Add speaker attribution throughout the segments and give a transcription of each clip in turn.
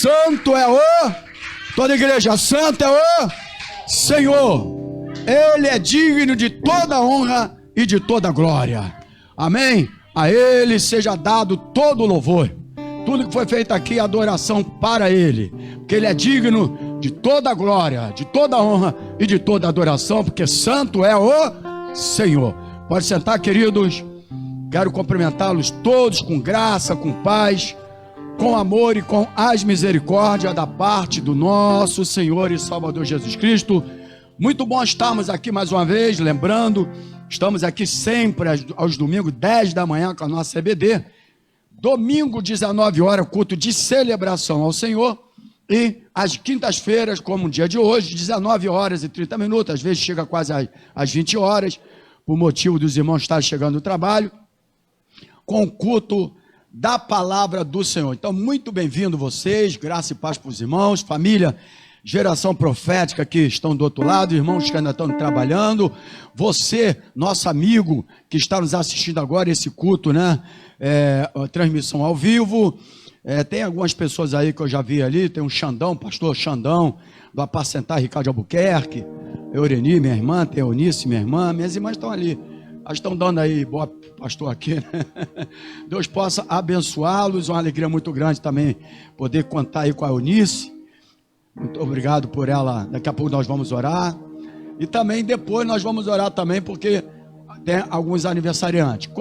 Speaker 1: Santo é o... Toda igreja, santo é o Senhor. Ele é digno de toda honra e de toda glória. Amém? A Ele seja dado todo o louvor. Tudo que foi feito aqui é adoração para Ele, porque Ele é digno de toda glória, de toda honra e de toda adoração, porque santo é o Senhor. Pode sentar, queridos. Quero cumprimentá-los todos com graça, com paz, com amor e com as misericórdias da parte do nosso Senhor e Salvador Jesus Cristo. Muito bom estarmos aqui mais uma vez, lembrando, estamos aqui sempre aos domingos, 10 da manhã com a nossa EBD. Domingo, 19 horas, culto de celebração ao Senhor. E às quintas-feiras, como o dia de hoje, 19 horas e 30 minutos, às vezes chega quase às 20 horas, por motivo dos irmãos estarem chegando do trabalho, com o culto da palavra do Senhor. Então, muito bem-vindo vocês, graça e paz para os irmãos, família, geração profética que estão do outro lado, irmãos que ainda estão trabalhando, você, nosso amigo que está nos assistindo agora, esse culto, né? Transmissão ao vivo. Tem algumas pessoas aí que eu já vi ali, tem um Xandão, pastor Xandão, do Apacentar Ricardo de Albuquerque, Eureni, minha irmã, tem Eunice, minha irmã, minhas irmãs estão ali, elas estão dando aí, boa pastor aqui, né? Deus possa abençoá-los, uma alegria muito grande também poder contar aí com a Eunice, muito obrigado por ela, daqui a pouco nós vamos orar, e também depois nós vamos orar também, porque tem alguns aniversariantes.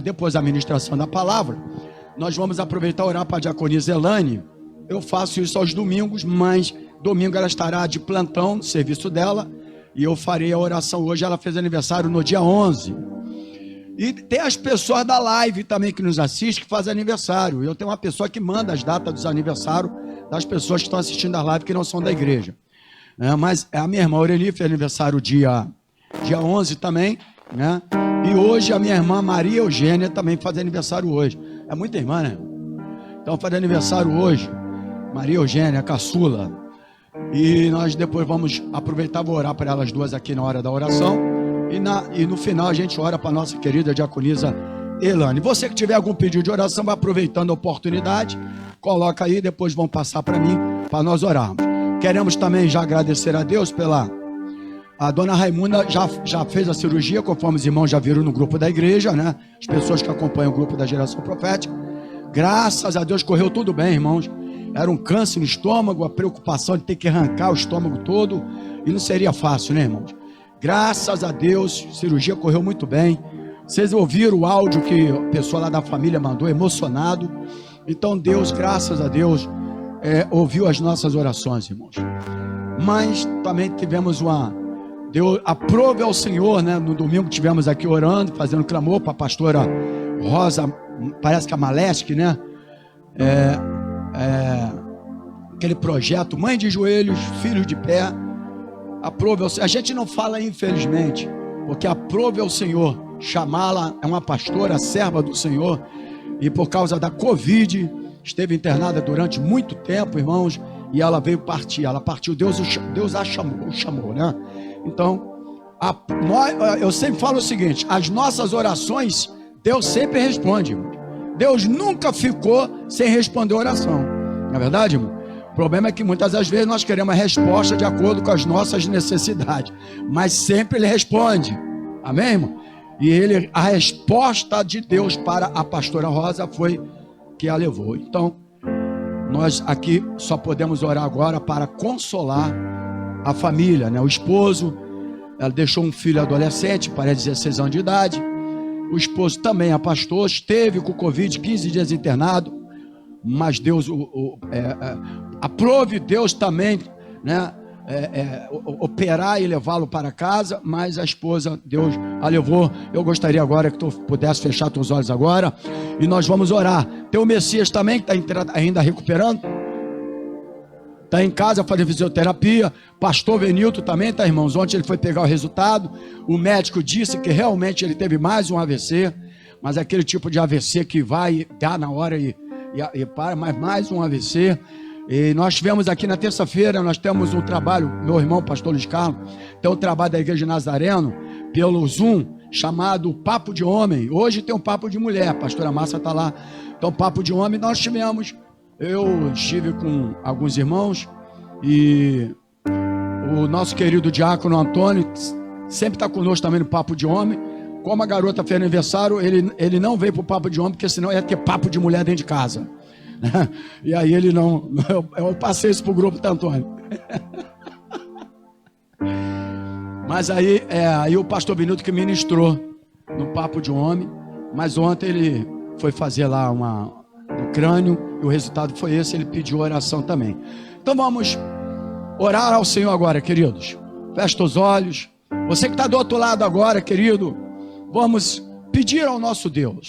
Speaker 1: Depois da ministração da palavra, nós vamos aproveitar e orar para a diaconisa Elane. Eu faço isso aos domingos, mas domingo ela estará de plantão no serviço dela, e eu farei a oração hoje. Ela fez aniversário no dia 11. E tem as pessoas da live também que nos assistem, que fazem aniversário. Eu tenho uma pessoa que manda as datas dos aniversários das pessoas que estão assistindo a live, que não são da igreja. Mas a minha irmã Aureli fez aniversário dia 11 também, né? E hoje a minha irmã Maria Eugênia também faz aniversário hoje. É muita irmã, né? Então faz aniversário hoje, Maria Eugênia, caçula. E nós depois vamos aproveitar, vou orar para elas duas aqui na hora da oração. E no final a gente ora para a nossa querida diaconisa Elane. Você que tiver algum pedido de oração, vai aproveitando a oportunidade, coloca aí, depois vão passar para mim, para nós orarmos. Queremos também já agradecer a Deus a dona Raimunda já fez a cirurgia, conforme os irmãos já viram no grupo da igreja, né? As pessoas que acompanham o grupo da geração profética. Graças a Deus correu tudo bem, irmãos. Era um câncer no estômago, a preocupação de ter que arrancar o estômago todo. E não seria fácil, né, irmãos? Graças a Deus, a cirurgia correu muito bem. Vocês ouviram o áudio que a pessoa lá da família mandou, emocionado. Então Deus, graças a Deus, ouviu as nossas orações, irmãos. Mas também tivemos Deus aprove ao Senhor, né? No domingo tivemos aqui orando, fazendo clamor para a pastora Rosa, parece que a Malesque, né? Aquele projeto Mãe de Joelhos, Filhos de Pé. Aprove ao Senhor. A gente não fala infelizmente, porque aprove ao Senhor chamá-la, é uma pastora, serva do Senhor, e por causa da Covid, esteve internada durante muito tempo, irmãos, e ela veio partir. Ela partiu, Deus a chamou, né? Então, eu sempre falo o seguinte: as nossas orações, Deus sempre responde. Deus nunca ficou sem responder a oração. Não é verdade, irmão? O problema é que muitas das vezes nós queremos a resposta de acordo com as nossas necessidades, mas sempre Ele responde. Amém, irmão? E a resposta de Deus para a pastora Rosa foi que a levou. Então, nós aqui só podemos orar agora para consolar a família, né? O esposo, ela deixou um filho adolescente, parece 16 anos de idade. O esposo também é pastor, esteve com Covid, 15 dias internado, mas Deus aprove, Deus também, né? Operar e levá-lo para casa, mas a esposa, Deus a levou. Eu gostaria agora que tu pudesse fechar teus olhos agora, e nós vamos orar. Tem o Messias também, que está ainda recuperando, está em casa fazendo fisioterapia. Pastor Venilton também está, irmãos. Ontem ele foi pegar o resultado, o médico disse que realmente ele teve mais um AVC, mas aquele tipo de AVC que vai dar na hora e para, mas mais um AVC. E nós tivemos aqui na terça-feira, nós temos um trabalho, meu irmão pastor Luiz Carlos tem um trabalho da igreja de Nazareno pelo Zoom, chamado Papo de Homem. Hoje tem um Papo de Mulher, a pastora Márcia está lá. Então Papo de Homem, nós tivemos eu estive com alguns irmãos e o nosso querido diácono Antônio sempre está conosco também no Papo de Homem. Como a garota fez aniversário, ele não veio para o Papo de Homem, porque senão ia ter papo de mulher dentro de casa. E aí ele não... Eu passei isso para o grupo do Antônio. Mas aí o pastor Benito que ministrou no Papo de Homem. Mas ontem ele foi fazer lá no crânio, e o resultado foi esse, ele pediu oração também. Então vamos orar ao Senhor agora, queridos. Fecha os olhos. Você que está do outro lado agora, querido, vamos pedir ao nosso Deus.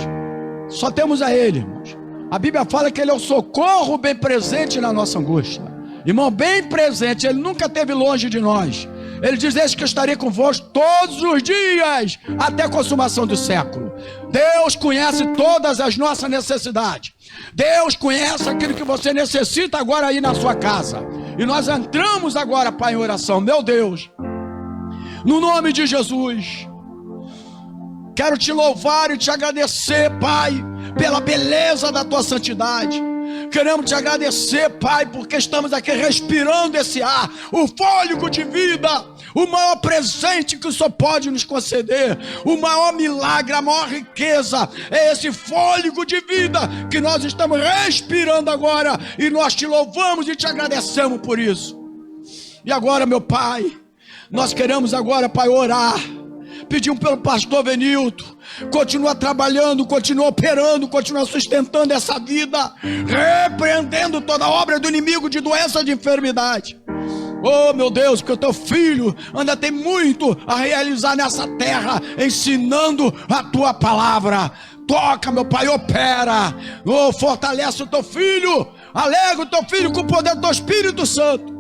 Speaker 1: Só temos a Ele, irmãos. A Bíblia fala que Ele é o socorro bem presente na nossa angústia. Irmão, bem presente, Ele nunca esteve longe de nós. Ele diz: eis que eu estarei convosco todos os dias, até a consumação do século. Deus conhece todas as nossas necessidades. Deus conhece aquilo que você necessita agora aí na sua casa. E nós entramos agora, Pai, em oração. Meu Deus, no nome de Jesus, quero te louvar e te agradecer, Pai, pela beleza da tua santidade. Queremos te agradecer, Pai, porque estamos aqui respirando esse ar, o fôlego de vida, o maior presente que o Senhor pode nos conceder, o maior milagre, a maior riqueza, é esse fôlego de vida que nós estamos respirando agora, e nós te louvamos e te agradecemos por isso. E agora, meu Pai, nós queremos agora, Pai, orar. Pedimos pelo pastor Benilton, continua trabalhando, continua operando, continua sustentando essa vida, repreendendo toda obra do inimigo de doença, de enfermidade. Oh, meu Deus, que o teu filho ainda tem muito a realizar nessa terra, ensinando a tua palavra. Toca, meu Pai, opera. Oh, fortalece o teu filho, alegra o teu filho com o poder do teu Espírito Santo.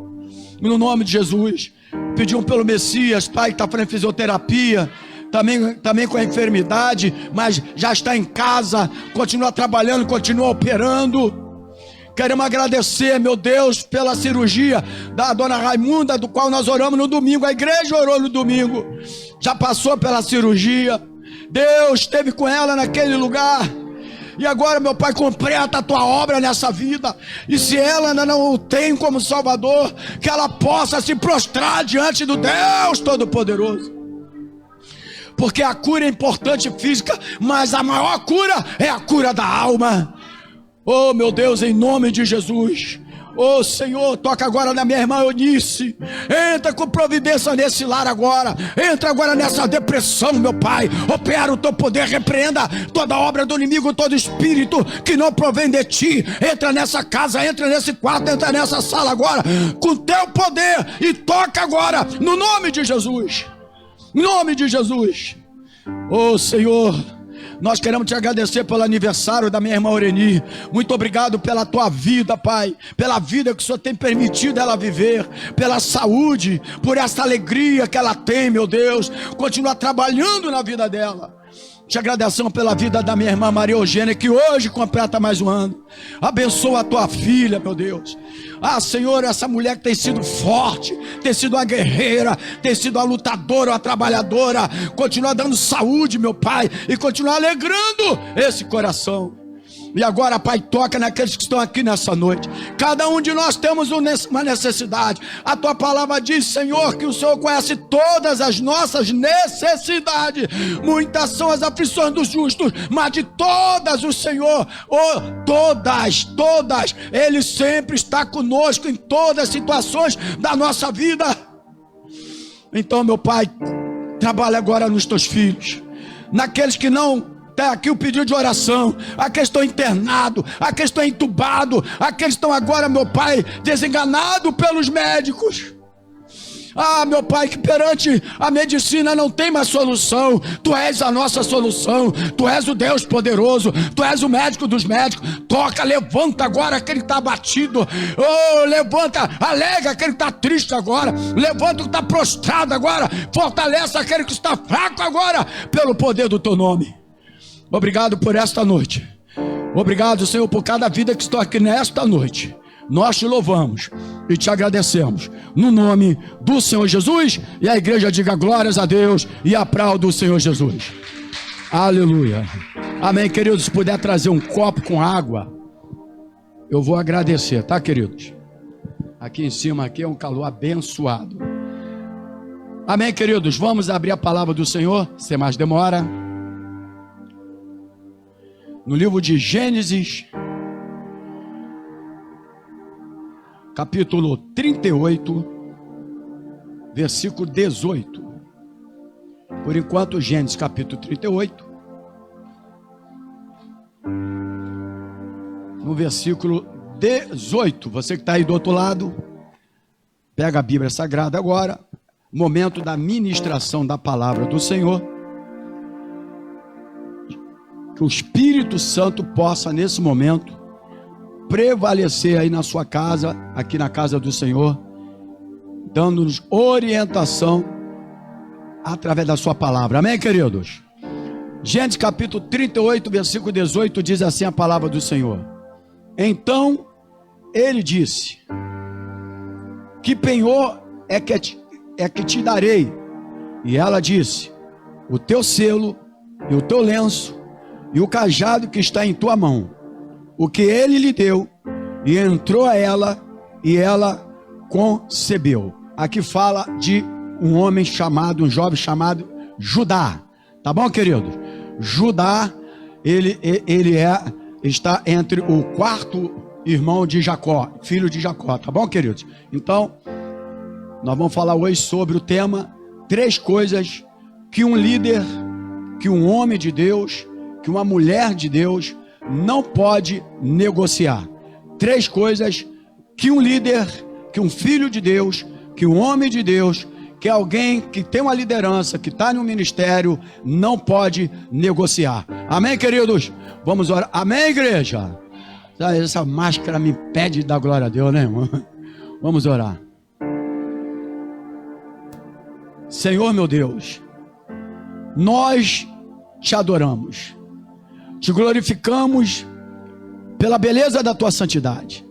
Speaker 1: No nome de Jesus. Pedimos pelo Messias, Pai, que está fazendo fisioterapia, também com a enfermidade, mas já está em casa, continua trabalhando, continua operando. Queremos agradecer, meu Deus, pela cirurgia da dona Raimunda, do qual nós oramos no domingo. A igreja orou no domingo, já passou pela cirurgia. Deus esteve com ela naquele lugar. E agora, meu Pai, completa a tua obra nessa vida. E se ela ainda não o tem como Salvador, que ela possa se prostrar diante do Deus Todo-Poderoso. Porque a cura é importante física, mas a maior cura é a cura da alma. Oh, meu Deus, em nome de Jesus. Oh, Senhor, toca agora na minha irmã Eunice. Entra com providência nesse lar agora. Entra agora nessa depressão, meu Pai. Opera o teu poder, repreenda toda obra do inimigo, todo espírito que não provém de ti. Entra nessa casa, entra nesse quarto, entra nessa sala agora, com teu poder, e toca agora, no nome de Jesus. Em nome de Jesus. Oh, Senhor, nós queremos te agradecer pelo aniversário da minha irmã Oreni. Muito obrigado pela tua vida, Pai, pela vida que o Senhor tem permitido ela viver, pela saúde, por essa alegria que ela tem, meu Deus. Continua trabalhando na vida dela. Te agradecemos pela vida da minha irmã Maria Eugênia, que hoje completa mais um ano. Abençoa a tua filha, meu Deus. Ah, Senhor, essa mulher que tem sido forte, tem sido uma guerreira, tem sido uma lutadora, uma trabalhadora. Continua dando saúde, meu Pai, e continua alegrando esse coração. E agora, Pai, toca naqueles que estão aqui nessa noite. Cada um de nós temos uma necessidade. A tua palavra diz, Senhor, que o Senhor conhece todas as nossas necessidades. Muitas são as aflições dos justos, mas de todas o Senhor, todas, Ele sempre está conosco em todas as situações da nossa vida. Então, meu Pai, trabalha agora nos teus filhos, naqueles que não tem aqui o pedido de oração, aqueles estão internados, aqueles estão entubados, aqueles estão agora, meu Pai, desenganados pelos médicos. Ah, meu Pai, que perante a medicina não tem mais solução. Tu és a nossa solução. Tu és o Deus poderoso. Tu és o médico dos médicos. Toca, levanta agora aquele que está abatido. Oh, levanta, alega aquele que está triste agora. Levanta o que está prostrado agora. Fortalece aquele que está fraco agora, pelo poder do teu nome. Obrigado por esta noite. Obrigado, Senhor, por cada vida que está aqui nesta noite. Nós te louvamos e te agradecemos, no nome do Senhor Jesus. E a igreja diga glórias a Deus e aplauda o Senhor Jesus. Aleluia. Amém, queridos. Se puder trazer um copo com água, eu vou agradecer, tá, queridos? Aqui em cima, aqui é um calor abençoado. Amém, queridos? Vamos abrir a palavra do Senhor, sem mais demora. No livro de Gênesis, capítulo 38, versículo 18. Por enquanto, Gênesis capítulo 38, no versículo 18. Você que está aí do outro lado, pega a Bíblia Sagrada agora, momento da ministração da palavra do Senhor. Que o Espírito Santo possa, nesse momento, prevalecer aí na sua casa, aqui na casa do Senhor, dando-nos orientação através da sua palavra. Amém, queridos? Gênesis capítulo 38, versículo 18, diz assim a palavra do Senhor. Então ele disse: que penhor é que te darei? E ela disse: o teu selo e o teu lenço e o cajado que está em tua mão. O que ele lhe deu, e entrou a ela, e ela concebeu. Aqui fala de um homem chamado, um jovem chamado Judá. Tá bom, queridos? Judá, ele está entre o quarto irmão de Jacó, filho de Jacó, tá bom, queridos? Então, nós vamos falar hoje sobre o tema 3 coisas que um líder, que um homem de Deus, que uma mulher de Deus não pode negociar. 3 coisas que um líder, que um filho de Deus, que um homem de Deus, que alguém que tem uma liderança, que está no ministério, não pode negociar. Amém, queridos? Vamos orar. Amém, igreja? Essa máscara me impede de dar glória a Deus, né, irmão? Vamos orar. Senhor, meu Deus, nós te adoramos, te glorificamos pela beleza da tua santidade,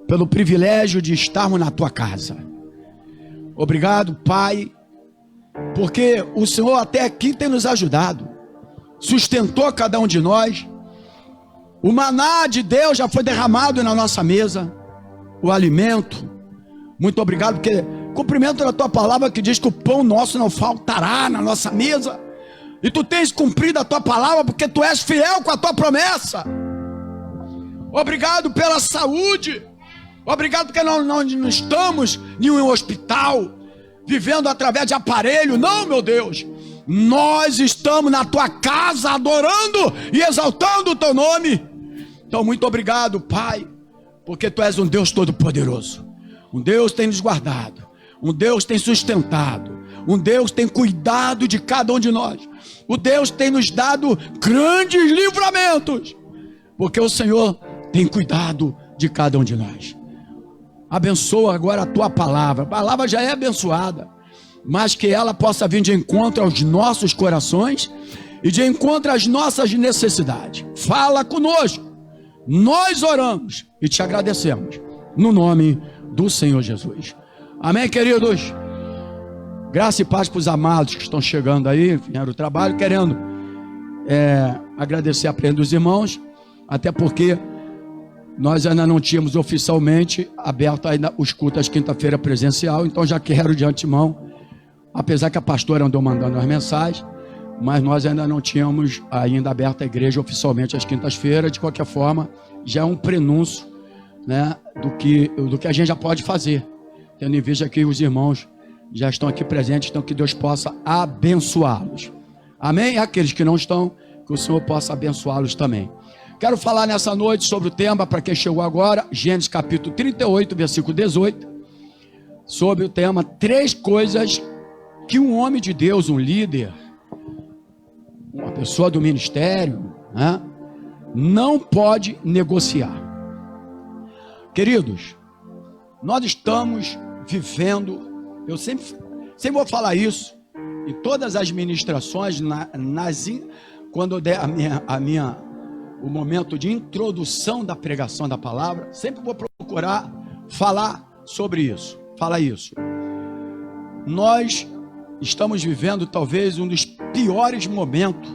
Speaker 1: pelo privilégio de estarmos na tua casa. Obrigado, Pai, porque o Senhor até aqui tem nos ajudado, sustentou cada um de nós. O maná de Deus já foi derramado na nossa mesa, o alimento. Muito obrigado, porque cumprimento da tua palavra que diz que o pão nosso não faltará na nossa mesa. E tu tens cumprido a tua palavra porque tu és fiel com a tua promessa. Obrigado pela saúde. Obrigado porque não estamos em um hospital, vivendo através de aparelho. Não, meu Deus. Nós estamos na tua casa adorando e exaltando o teu nome. Então, muito obrigado, Pai, porque tu és um Deus todo-poderoso. Um Deus tem nos guardado. Um Deus tem sustentado. Um Deus tem cuidado de cada um de nós. O Deus tem nos dado grandes livramentos, porque o Senhor tem cuidado de cada um de nós. Abençoa agora a tua palavra. A palavra já é abençoada, mas que ela possa vir de encontro aos nossos corações e de encontro às nossas necessidades. Fala conosco. Nós oramos e te agradecemos no nome do Senhor Jesus. Amém, queridos? Graça e paz para os amados que estão chegando aí, vieram do trabalho, querendo agradecer a presença dos irmãos, até porque nós ainda não tínhamos oficialmente aberto ainda os cultos às quinta-feira presencial. Então já quero de antemão, apesar que a pastora andou mandando as mensagens, mas nós ainda não tínhamos ainda aberto a igreja oficialmente às quintas-feiras. De qualquer forma, já é um prenúncio, né, do que a gente já pode fazer, tendo em vista que os irmãos já estão aqui presentes. Então que Deus possa abençoá-los. Amém? E aqueles que não estão, que o Senhor possa abençoá-los também. Quero falar nessa noite sobre o tema, para quem chegou agora, Gênesis capítulo 38, versículo 18, sobre o tema 3 coisas que um homem de Deus, um líder, uma pessoa do ministério, né, não pode negociar. Queridos, nós estamos vivendo, eu sempre vou falar isso, em todas as ministrações, quando eu der o momento de introdução da pregação da palavra, sempre vou procurar falar sobre isso. Fala isso. Nós estamos vivendo talvez um dos piores momentos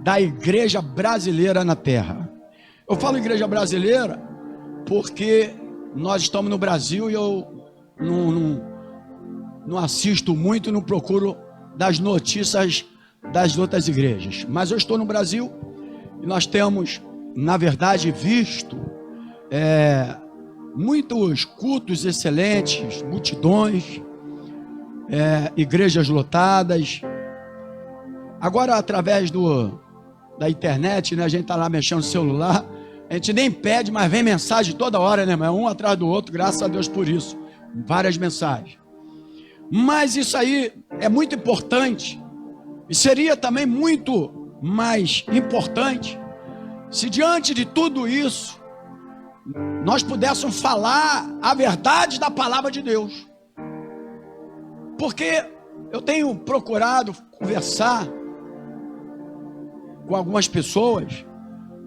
Speaker 1: da igreja brasileira na terra. Eu falo igreja brasileira porque nós estamos no Brasil e eu não assisto muito, não procuro das notícias das outras igrejas. Mas eu estou no Brasil e nós temos, na verdade, visto muitos cultos excelentes, multidões, igrejas lotadas. Agora, através da internet, né, a gente está lá mexendo no celular, a gente nem pede, mas vem mensagem toda hora, né, um atrás do outro, graças a Deus por isso, várias mensagens. Mas isso aí é muito importante, e seria também muito mais importante se diante de tudo isso nós pudéssemos falar a verdade da palavra de Deus. Porque eu tenho procurado conversar com algumas pessoas,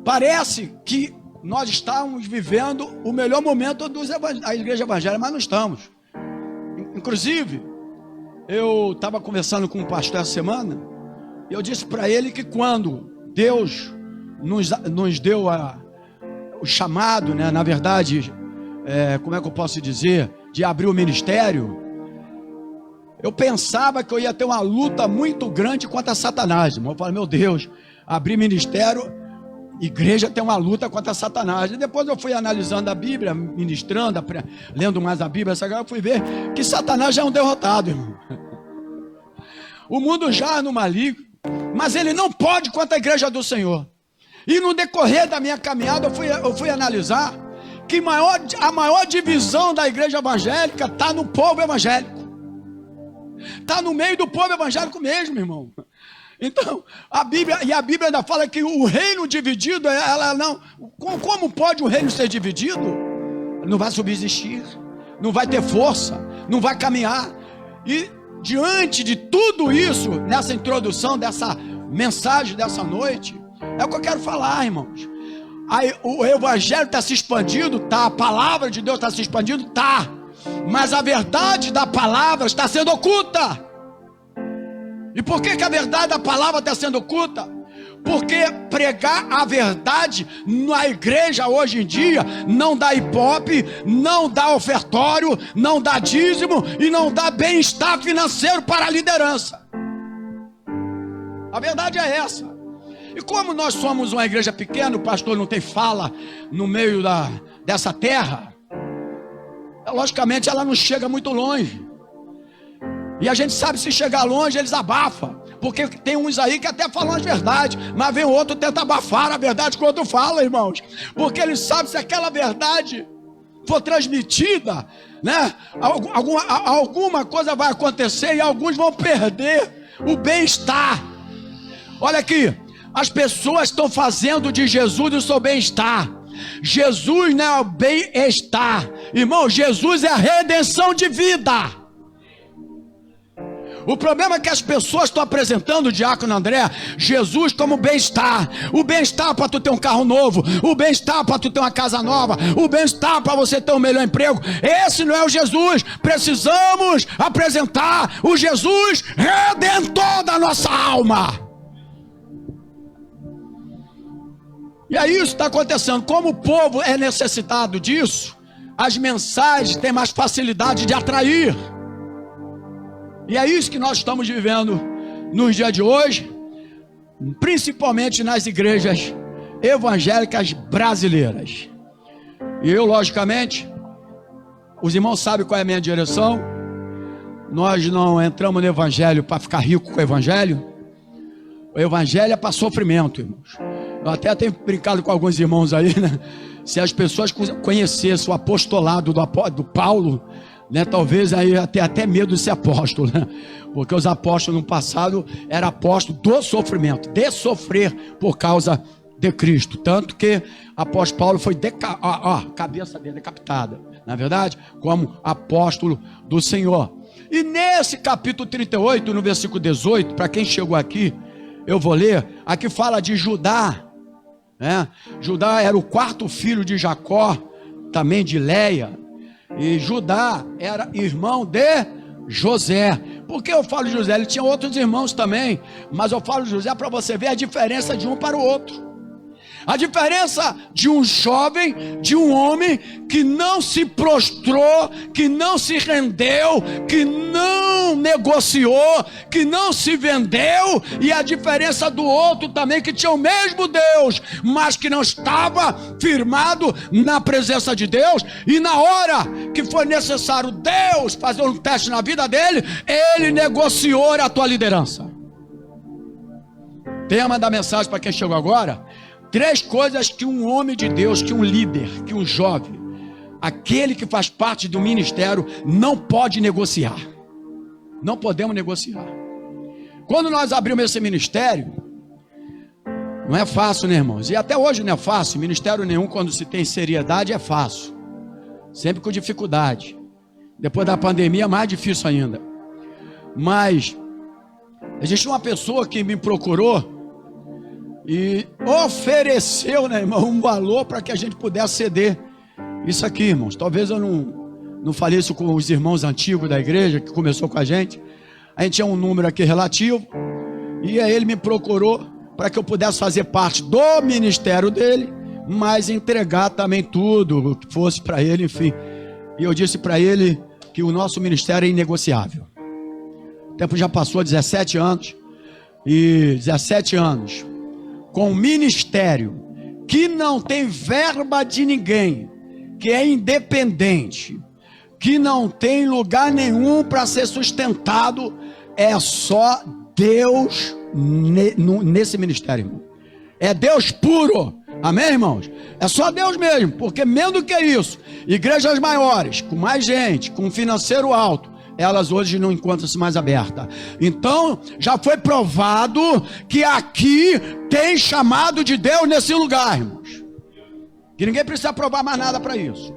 Speaker 1: parece que nós estamos vivendo o melhor momento da igreja evangélica, mas não estamos. Inclusive, eu estava conversando com um pastor essa semana, e eu disse para ele que quando Deus nos deu o chamado, né, na verdade, como é que eu posso dizer, de abrir o ministério, eu pensava que eu ia ter uma luta muito grande contra Satanás. Eu falei, meu Deus, abrir ministério, igreja tem uma luta contra Satanás. E depois eu fui analisando a Bíblia, ministrando, lendo mais a Bíblia, eu fui ver que Satanás já é um derrotado, irmão. O mundo já é no maligno, mas ele não pode contra a igreja do Senhor. E no decorrer da minha caminhada eu fui analisar que a maior divisão da igreja evangélica está no povo evangélico. Está no meio do povo evangélico mesmo, irmão. Então, a Bíblia ainda fala que o reino dividido, ela não... Como pode o reino ser dividido? Não vai subsistir, não vai ter força, não vai caminhar. E diante de tudo isso, nessa introdução, dessa mensagem dessa noite, é o que eu quero falar, irmãos. Aí, o evangelho está se expandindo, tá? A palavra de Deus está se expandindo, tá? Mas a verdade da palavra está sendo oculta. E por que a verdade da palavra está sendo oculta? Porque pregar a verdade na igreja hoje em dia não dá ibope, não dá ofertório, não dá dízimo e não dá bem-estar financeiro para a liderança. A verdade é essa. E como nós somos uma igreja pequena, o pastor não tem fala no meio dessa terra, logicamente ela não chega muito longe. E a gente sabe, se chegar longe eles abafam, porque tem uns aí que até falam as verdades, mas vem outro tenta abafar a verdade que o outro fala, irmãos, porque eles sabem, se aquela verdade for transmitida, né, alguma coisa vai acontecer e alguns vão perder o bem-estar. Olha aqui, as pessoas estão fazendo de Jesus o seu bem-estar. Jesus não é o bem-estar, irmão. Jesus é a redenção de vida. O problema é que as pessoas estão apresentando o diácono André, Jesus como bem-estar. O bem-estar para tu ter um carro novo, o bem-estar para tu ter uma casa nova, o bem-estar para você ter um melhor emprego. Esse não é o Jesus. Precisamos apresentar o Jesus redentor da nossa alma. E aí isso está acontecendo. Como o povo é necessitado disso, as mensagens têm mais facilidade de atrair. E é isso que nós estamos vivendo nos dias de hoje, principalmente nas igrejas evangélicas brasileiras. E eu, logicamente, os irmãos sabem qual é a minha direção. Nós não entramos no evangelho para ficar rico com o evangelho. O evangelho é para sofrimento, irmãos. Eu até tenho brincado com alguns irmãos aí, né? Se as pessoas conhecessem o apostolado do Paulo, né, talvez aí até medo de ser apóstolo, né? Porque os apóstolos no passado eram apóstolos do sofrimento, de sofrer por causa de Cristo. Tanto que apóstolo Paulo foi cabeça dele decapitada, na verdade, como apóstolo do Senhor. E nesse capítulo 38, no versículo 18, para quem chegou aqui, eu vou ler, aqui fala de Judá, né? Judá era o quarto filho de Jacó, também de Leia, e Judá era irmão de José. Por que eu falo de José? Ele tinha outros irmãos também, mas eu falo de José para você ver a diferença de um para o outro. A diferença de um jovem, de um homem que não se prostrou, que não se rendeu, que não negociou, que não se vendeu, e a diferença do outro também, que tinha o mesmo Deus, mas que não estava firmado na presença de Deus, e na hora que foi necessário Deus fazer um teste na vida dele, ele negociou a tua liderança. Tema da mensagem para quem chegou agora: 3 coisas que um homem de Deus, que um líder, que um jovem, aquele que faz parte do ministério, não pode negociar. Não podemos negociar. Quando nós abrimos esse ministério, não é fácil, né, irmãos? E até hoje não é fácil. Ministério nenhum, quando se tem seriedade, é fácil. Sempre com dificuldade. Depois da pandemia, mais difícil ainda. Mas existe uma pessoa que me procurou e ofereceu, né, irmão, um valor para que a gente pudesse ceder isso aqui, irmãos. Talvez eu não falei isso com os irmãos antigos da igreja, que começou com a gente. A gente tinha um número aqui relativo, e aí ele me procurou para que eu pudesse fazer parte do ministério dele, mas entregar também tudo que fosse para ele, enfim. E eu disse para ele que o nosso ministério é inegociável. O tempo já passou, 17 anos, e 17 anos com um ministério que não tem verba de ninguém, que é independente, que não tem lugar nenhum para ser sustentado, é só Deus nesse ministério, irmão. É Deus puro, amém, irmãos? É só Deus mesmo, porque menos do que isso, igrejas maiores, com mais gente, com financeiro alto, elas hoje não encontram-se mais abertas. Então, já foi provado que aqui tem chamado de Deus nesse lugar, irmãos. Que ninguém precisa provar mais nada para isso.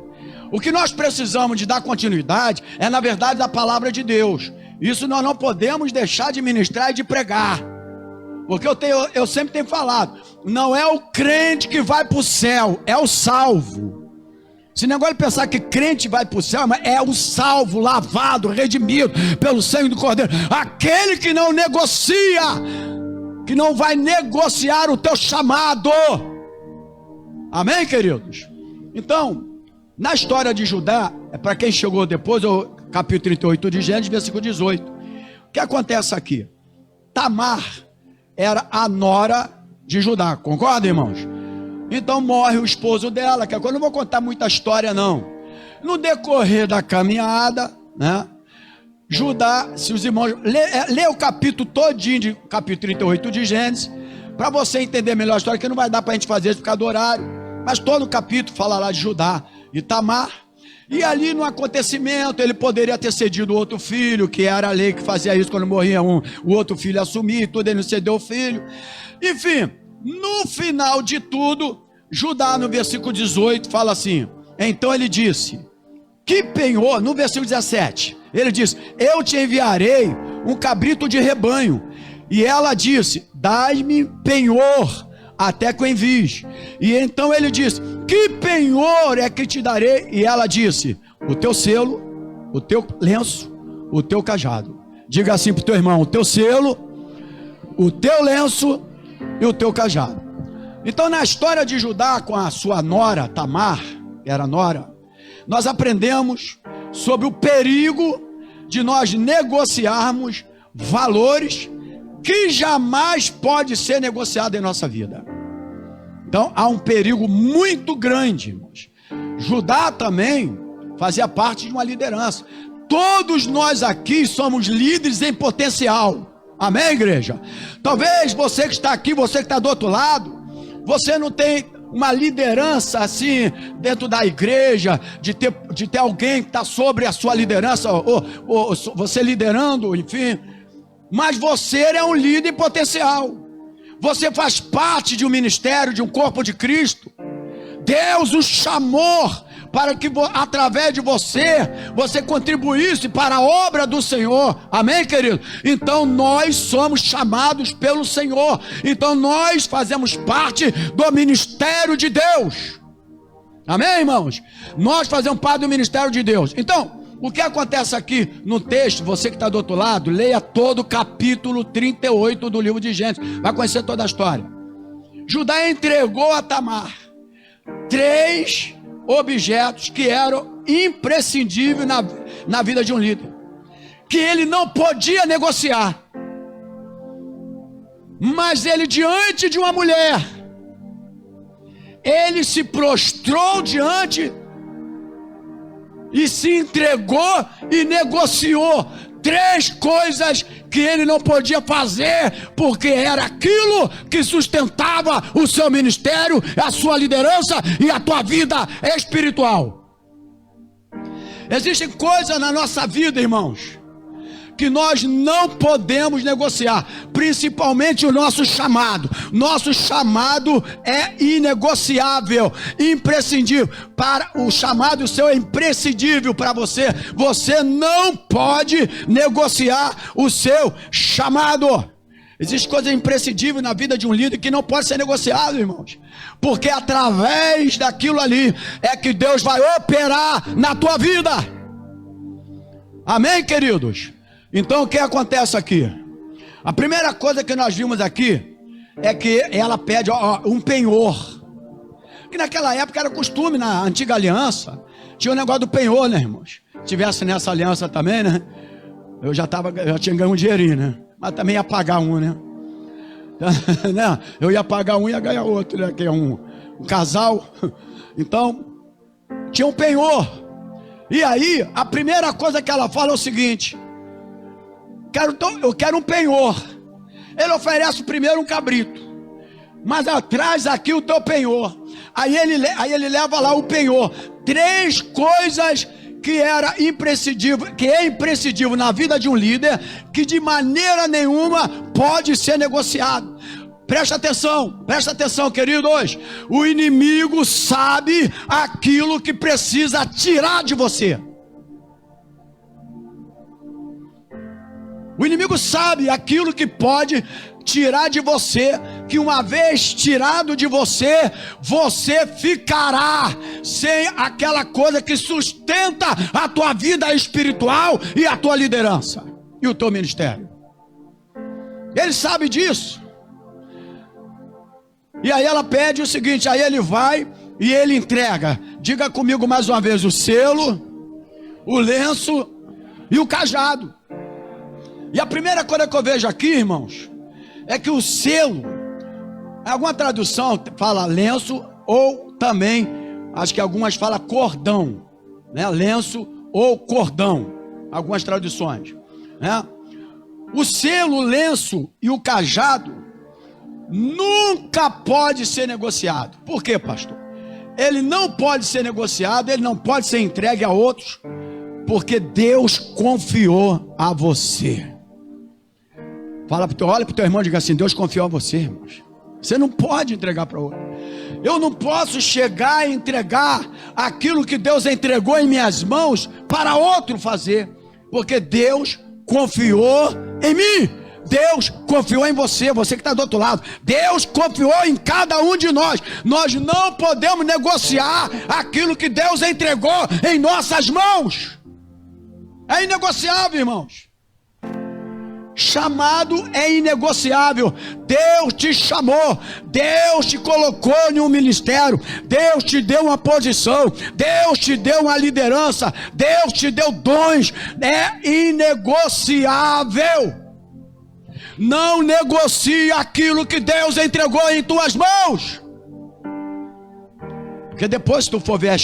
Speaker 1: O que nós precisamos de dar continuidade é, na verdade, da palavra de Deus. Isso nós não podemos deixar de ministrar e de pregar. Porque eu sempre tenho falado, não é o crente que vai para o céu, é o salvo. Esse negócio de pensar que crente vai para o céu, mas é o salvo, lavado, redimido pelo sangue do Cordeiro. Aquele que não negocia, que não vai negociar o teu chamado. Amém, queridos? Então, na história de Judá, é para quem chegou depois, o capítulo 38 de Gênesis, versículo 18. O que acontece aqui? Tamar era a nora de Judá, concorda, irmãos? Então morre o esposo dela, que agora eu não vou contar muita história não. No decorrer da caminhada, né, Judá, se os irmãos, lê o capítulo todinho, de capítulo 38 de Gênesis, para você entender melhor a história, que não vai dar para a gente fazer isso por causa do horário, mas todo o capítulo fala lá de Judá e Tamar, e ali no acontecimento, ele poderia ter cedido o outro filho, que era a lei que fazia isso quando morria um, o outro filho assumia, tudo, ele não cedeu o filho, enfim. No final de tudo, Judá no versículo 18 fala assim, então ele disse, que penhor, no versículo 17, ele diz, eu te enviarei um cabrito de rebanho, e ela disse, dai-me penhor, até que o envies, e então ele disse, que penhor é que te darei, e ela disse, o teu selo, o teu lenço, o teu cajado. Diga assim para o teu irmão, o teu selo, o teu lenço e o teu cajado. Então, na história de Judá com a sua nora Tamar, era nora, nós aprendemos sobre o perigo de nós negociarmos valores que jamais pode ser negociado em nossa vida. Então, há um perigo muito grande, irmãos. Judá também fazia parte de uma liderança. Todos nós aqui somos líderes em potencial. Amém, igreja? Talvez você que está aqui, você que está do outro lado, você não tem uma liderança assim dentro da igreja, de ter alguém que está sobre a sua liderança, ou você liderando, enfim. Mas você é um líder em potencial. Você faz parte de um ministério, de um corpo de Cristo. Deus o chamou para que através de você contribuísse para a obra do Senhor, amém, querido? Então nós somos chamados pelo Senhor, então nós fazemos parte do ministério de Deus, amém, irmãos? Nós fazemos parte do ministério de Deus. Então, o que acontece aqui no texto, você que está do outro lado, leia todo o capítulo 38 do livro de Gênesis, vai conhecer toda a história. Judá entregou a Tamar 3 objetos que eram imprescindíveis na vida de um líder, que ele não podia negociar. Mas ele, diante de uma mulher, ele se prostrou diante e se entregou e negociou 3 coisas que ele não podia fazer, porque era aquilo que sustentava o seu ministério, a sua liderança e a tua vida espiritual. Existem coisas na nossa vida, irmãos, que nós não podemos negociar, principalmente o nosso chamado. Nosso chamado é inegociável, imprescindível. Para o chamado seu é imprescindível para você. Você não pode negociar o seu chamado. Existe coisa imprescindível na vida de um líder que não pode ser negociado, irmãos, porque através daquilo ali é que Deus vai operar na tua vida. Amém, queridos? Então o que acontece aqui? A primeira coisa que nós vimos aqui é que ela pede um penhor. Que naquela época era costume, na antiga aliança, tinha o negócio do penhor, né, irmãos? Se tivesse nessa aliança também, né? Eu já tinha ganho um dinheirinho, né? Mas também ia pagar um, né? Eu ia pagar um e ia ganhar outro, né? Que é um casal. Então, tinha um penhor. E aí, a primeira coisa que ela fala é o seguinte: eu quero um penhor. Ele oferece primeiro um cabrito, mas atrás aqui o teu penhor. Aí ele leva lá o penhor. 3 coisas que é imprescindível na vida de um líder, que de maneira nenhuma pode ser negociado. Presta atenção, queridos. O inimigo sabe aquilo que precisa tirar de você. O inimigo sabe aquilo que pode tirar de você, que uma vez tirado de você, você ficará sem aquela coisa que sustenta a tua vida espiritual e a tua liderança e o teu ministério. Ele sabe disso. E aí ela pede o seguinte, aí ele vai e ele entrega. Diga comigo mais uma vez: o selo, o lenço e o cajado. E a primeira coisa que eu vejo aqui, irmãos, é que o selo, alguma tradução fala lenço, ou também, acho que algumas falam cordão, né? Lenço ou cordão, algumas traduções, né? O selo, o lenço e o cajado nunca pode ser negociado. Por quê, pastor? Ele não pode ser negociado, ele não pode ser entregue a outros, porque Deus confiou a você. Olha para o teu irmão e diga assim: Deus confiou a você, irmãos. Você não pode entregar para outro. Eu não posso chegar e entregar aquilo que Deus entregou em minhas mãos para outro fazer, porque Deus confiou em mim. Deus confiou em você, você que está do outro lado. Deus confiou em cada um de nós. Nós não podemos negociar aquilo que Deus entregou em nossas mãos. É inegociável, irmãos. Chamado é inegociável. Deus te chamou, Deus te colocou em um ministério, Deus te deu uma posição, Deus te deu uma liderança, Deus te deu dons. É inegociável. Não negocie aquilo que Deus entregou em tuas mãos, porque depois, se tu for ver a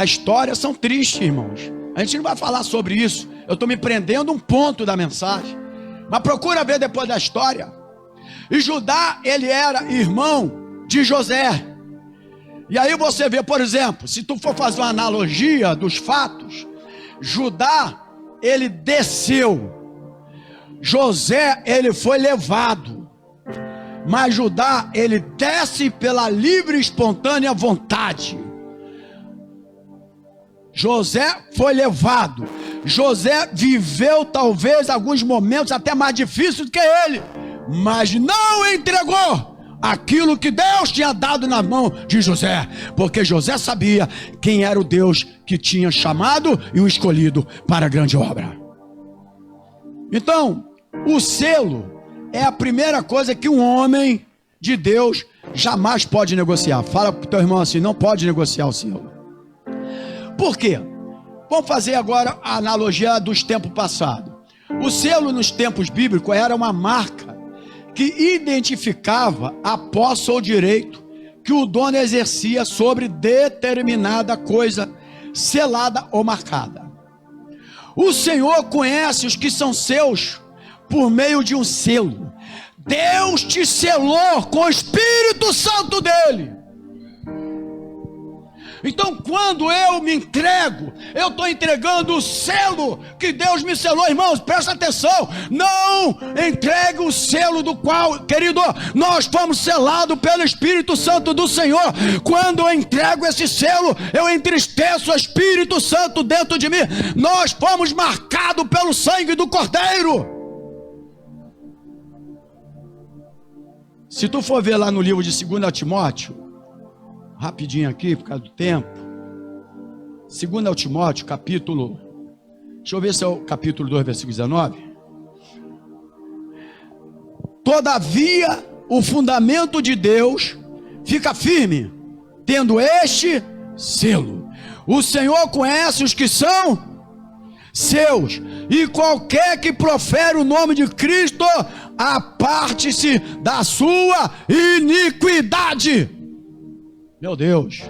Speaker 1: história são tristes, irmãos. A gente não vai falar sobre isso. Eu estou me prendendo um ponto da mensagem, mas procura ver depois da história. E Judá, ele era irmão de José. E aí você vê, por exemplo, se tu for fazer uma analogia dos fatos, Judá, ele desceu, José, ele foi levado, mas Judá, ele desce pela livre e espontânea vontade. José foi levado. José viveu talvez alguns momentos até mais difíceis do que ele, mas não entregou aquilo que Deus tinha dado na mão de José, porque José sabia quem era o Deus que tinha chamado e o escolhido para a grande obra. Então, o selo é a primeira coisa que um homem de Deus jamais pode negociar. Fala para o teu irmão assim: não pode negociar o selo. Por quê? Vamos fazer agora a analogia dos tempos passados. O selo nos tempos bíblicos era uma marca que identificava a posse ou direito que o dono exercia sobre determinada coisa selada ou marcada. O Senhor conhece os que são seus por meio de um selo. Deus te selou com o Espírito Santo dele. Então, quando eu me entrego, eu estou entregando o selo que Deus me selou. Irmãos, presta atenção: não entregue o selo do qual, querido, nós fomos selados pelo Espírito Santo do Senhor. Quando eu entrego esse selo, eu entristeço o Espírito Santo dentro de mim. Nós fomos marcados pelo sangue do Cordeiro. Se tu for ver lá no livro de 2 Timóteo, rapidinho aqui, por causa do tempo. 2 Timóteo, capítulo... Deixa eu ver se é o capítulo 2, versículo 19. Todavia, o fundamento de Deus fica firme, tendo este selo. O Senhor conhece os que são seus, e qualquer que profere o nome de Cristo, aparte-se da sua iniquidade. Meu Deus,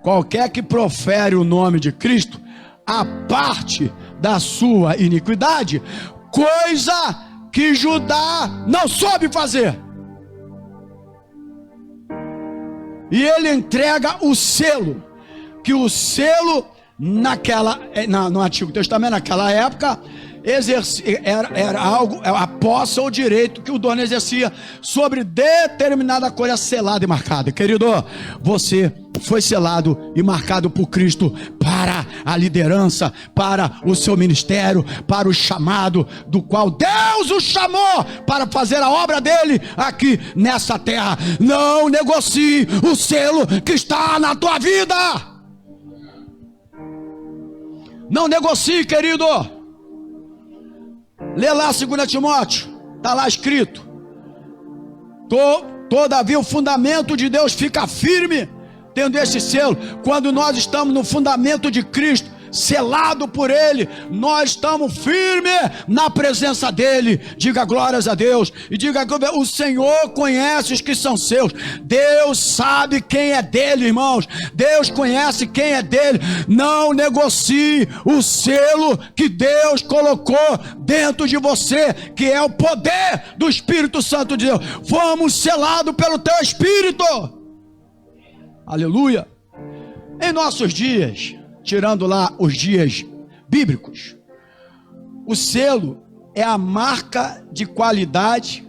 Speaker 1: qualquer que profere o nome de Cristo, aparte da sua iniquidade, coisa que Judá não soube fazer. E ele entrega o selo, que o selo no Antigo Testamento, naquela época, era algo, a posse ou direito que o dono exercia sobre determinada coisa selada e marcada. Querido, você foi selado e marcado por Cristo para a liderança, para o seu ministério, para o chamado do qual Deus o chamou para fazer a obra dele aqui nessa terra. Não negocie o selo que está na tua vida. Não negocie, querido. Lê lá 2 Timóteo, está lá escrito: todavia o fundamento de Deus fica firme, tendo este selo. Quando nós estamos no fundamento de Cristo, selado por ele, nós estamos firmes na presença dele. Diga glórias a Deus, e diga: o Senhor conhece os que são seus. Deus sabe quem é dele, irmãos. Deus conhece quem é dele. Não negocie o selo que Deus colocou dentro de você, que é o poder do Espírito Santo de Deus. Fomos selados pelo teu Espírito. Aleluia. Em nossos dias, tirando lá os dias bíblicos, o selo é a marca de qualidade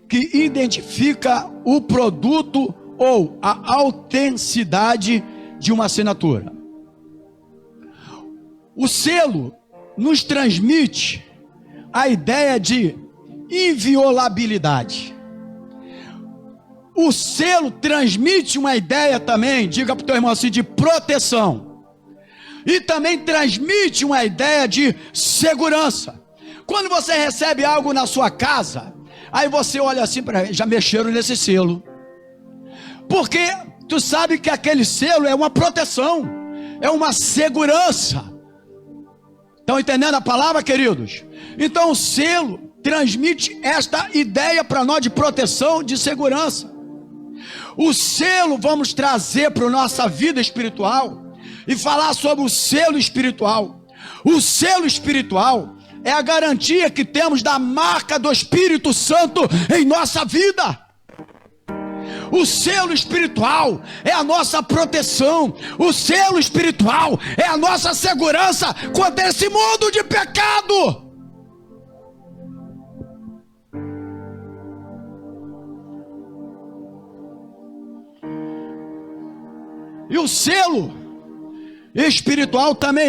Speaker 1: que identifica o produto ou a autenticidade de uma assinatura. O selo nos transmite a ideia de inviolabilidade. O selo transmite uma ideia também, diga para o teu irmão assim, de proteção. E também transmite uma ideia de segurança. Quando você recebe algo na sua casa, aí você olha assim, já mexeram nesse selo. Porque tu sabe que aquele selo é uma proteção, é uma segurança. Estão entendendo a palavra, queridos? Então o selo transmite esta ideia para nós de proteção, de segurança. O selo vamos trazer para a nossa vida espiritual e falar sobre o selo espiritual. O selo espiritual é a garantia que temos da marca do Espírito Santo em nossa vida. O selo espiritual é a nossa proteção. O selo espiritual é a nossa segurança contra esse mundo de pecado. E o selo espiritual também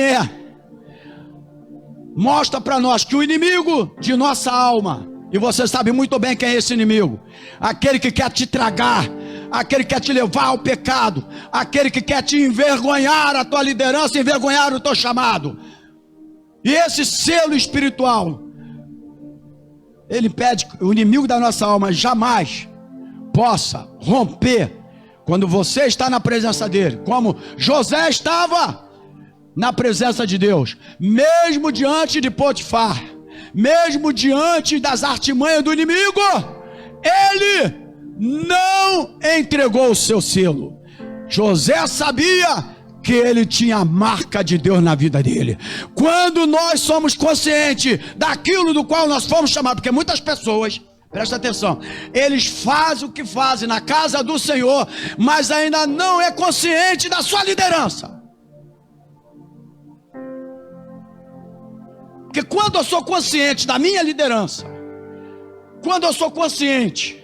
Speaker 1: mostra para nós que o inimigo de nossa alma, e você sabe muito bem quem é esse inimigo, aquele que quer te tragar, aquele que quer te levar ao pecado, aquele que quer te envergonhar a tua liderança, envergonhar o teu chamado. E esse selo espiritual, ele pede, o inimigo da nossa alma jamais possa romper quando você está na presença dele, como José estava na presença de Deus, mesmo diante de Potifar, mesmo diante das artimanhas do inimigo, ele não entregou o seu selo. José sabia que ele tinha a marca de Deus na vida dele. Quando nós somos conscientes daquilo do qual nós fomos chamados, porque muitas pessoas, presta atenção, eles fazem o que fazem na casa do Senhor, mas ainda não é consciente da sua liderança. Porque quando eu sou consciente da minha liderança, quando eu sou consciente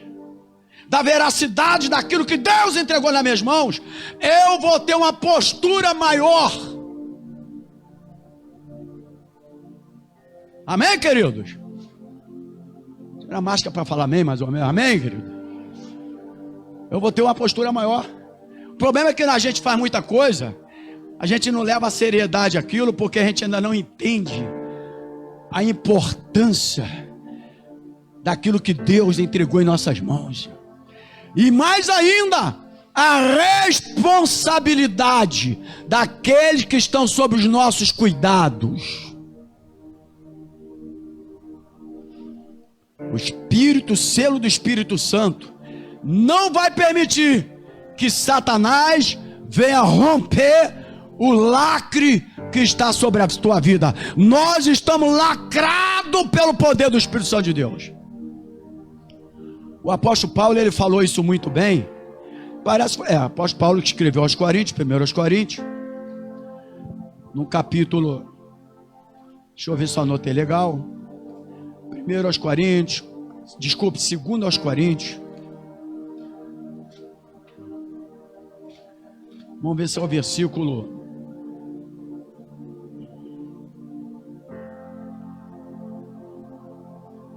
Speaker 1: da veracidade daquilo que Deus entregou nas minhas mãos, eu vou ter uma postura maior. Amém, queridos? Era máscara para falar amém, mais ou menos. Amém, querido? Eu vou ter uma postura maior. O problema é que a gente faz muita coisa, a gente não leva a seriedade aquilo, porque a gente ainda não entende a importância daquilo que Deus entregou em nossas mãos. E mais ainda, a responsabilidade daqueles que estão sob os nossos cuidados. O Espírito, o selo do Espírito Santo, não vai permitir que Satanás venha romper o lacre que está sobre a tua vida. Nós estamos lacrados pelo poder do Espírito Santo de Deus. O apóstolo Paulo, ele falou isso muito bem. Parece, o apóstolo Paulo que escreveu aos Coríntios, 1 aos Coríntios, no capítulo, deixa eu ver se eu anotei legal, 1 aos Coríntios, desculpe, 2 aos Coríntios, vamos ver se é o versículo,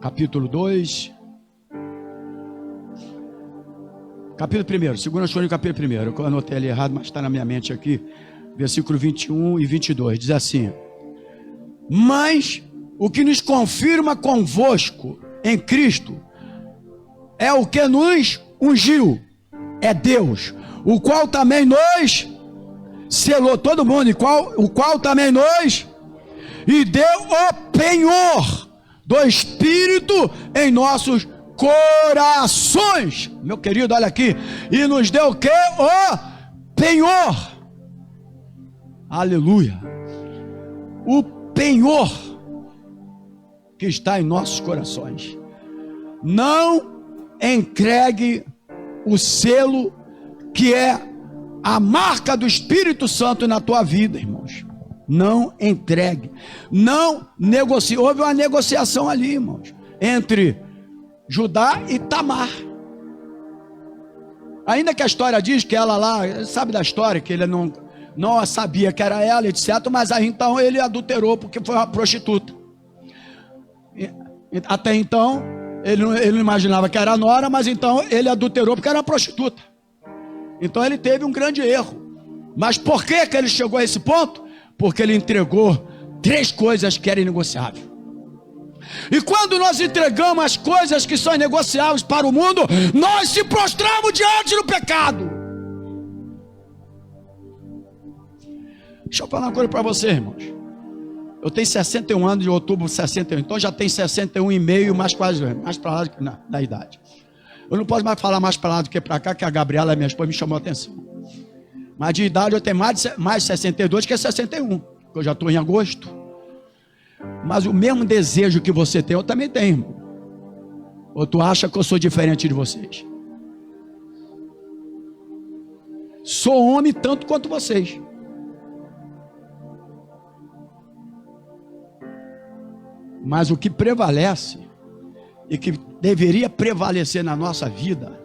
Speaker 1: capítulo 2, capítulo 1, 2 Coríntios, capítulo 1, eu anotei ali errado, mas está na minha mente aqui, versículo 21 e 22, diz assim: mas o que nos confirma convosco em Cristo é o que nos ungiu, é Deus, o qual também nos selou, todo mundo, o qual também nos, e deu o penhor do Espírito em nossos corações, meu querido, olha aqui, e nos deu o que? O penhor, aleluia, o penhor que está em nossos corações. Não entregue o selo que é a marca do Espírito Santo na tua vida, irmãos. Não entregue, não negocie. Houve uma negociação ali, irmãos, entre Judá e Tamar. Ainda que a história diz que ela lá, sabe da história, que ele não sabia que era ela, etc. Mas aí então ele adulterou porque foi uma prostituta. Até então, ele não imaginava que era nora, mas então ele adulterou porque era uma prostituta. Então ele teve um grande erro. Mas por que ele chegou a esse ponto? Porque ele entregou 3 coisas que eram negociáveis. E quando nós entregamos as coisas que são negociáveis para o mundo, nós se prostramos diante do pecado. Deixa eu falar uma coisa para você, irmãos. Eu tenho 61 anos, de outubro 61, então já tem 61 e meio, mais para lá da idade. Eu não posso mais falar mais para lá do que para cá, que a Gabriela, minha esposa, me chamou a atenção. Mas de idade eu tenho mais 62 que 61, porque eu já estou em agosto. Mas o mesmo desejo que você tem, eu também tenho, irmão. Ou tu acha que eu sou diferente de vocês? Sou homem tanto quanto vocês. Mas o que prevalece e que deveria prevalecer na nossa vida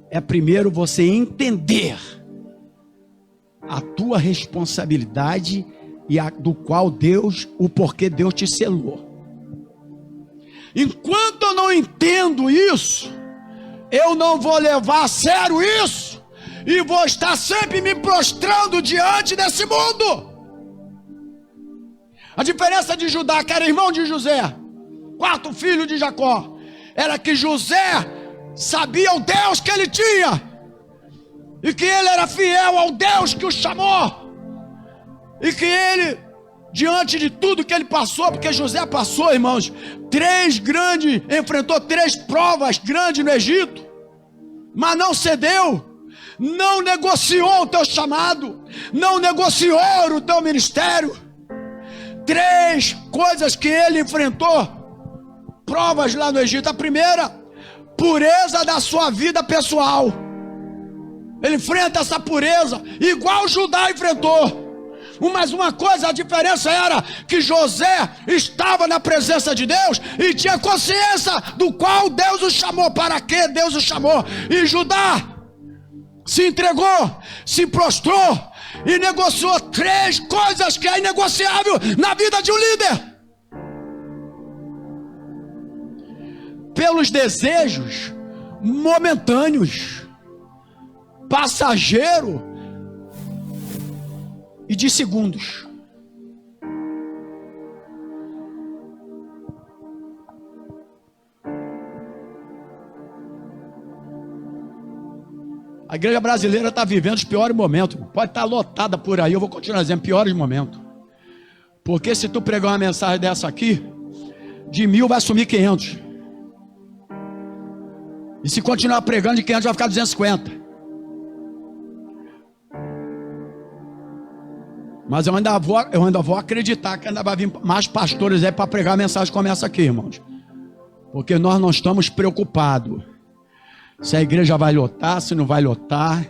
Speaker 1: é primeiro você entender a tua responsabilidade e do qual o porquê Deus te selou. Enquanto eu não entendo isso, eu não vou levar a sério isso e vou estar sempre me prostrando diante desse mundo. A diferença de Judá, que era irmão de José, 4º filho de Jacó, era que José sabia o Deus que ele tinha, e que ele era fiel ao Deus que o chamou, e que ele, diante de tudo que ele passou, porque José passou, irmãos, enfrentou 3 provas grandes no Egito, mas não cedeu, não negociou o teu chamado, não negociou o teu ministério. 3 coisas que ele enfrentou, provas lá no Egito. A primeira, pureza da sua vida pessoal. Ele enfrenta essa pureza, igual Judá enfrentou. Mas uma coisa, a diferença era que José estava na presença de Deus e tinha consciência do qual Deus o chamou, para que Deus o chamou. E Judá se entregou, se prostrou e negociou 3 coisas que é inegociável na vida de um líder. Pelos desejos momentâneos, passageiro e de segundos. A igreja brasileira está vivendo os piores momentos. Pode estar lotada por aí, eu vou continuar dizendo piores momentos. Porque se tu pregar uma mensagem dessa aqui, de 1000 vai sumir 500. E se continuar pregando de 500 vai ficar 250. Mas eu ainda vou acreditar que ainda vai vir mais pastores aí para pregar a mensagem como essa aqui, irmãos. Porque nós não estamos preocupados se a igreja vai lotar, se não vai lotar,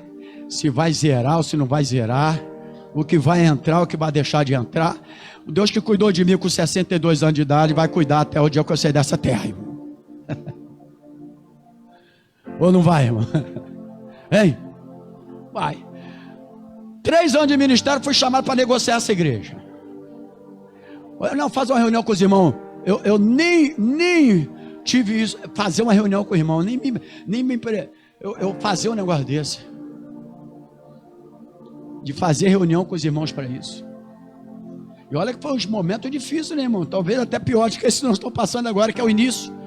Speaker 1: se vai zerar ou se não vai zerar, o que vai entrar, o que vai deixar de entrar. O Deus que cuidou de mim com 62 anos de idade vai cuidar até o dia que eu sair dessa terra, irmão. Ou não vai, irmão? Hein? Vai. 3 anos de ministério, fui chamado para negociar essa igreja. Não, faz uma reunião com os irmãos. Eu nem tive isso, fazer uma reunião com o irmão, eu fazer um negócio desse, de fazer reunião com os irmãos para isso. E olha que foi uns momentos difíceis, né, irmão? Talvez até pior do que esse que nós estamos passando agora, que é o início.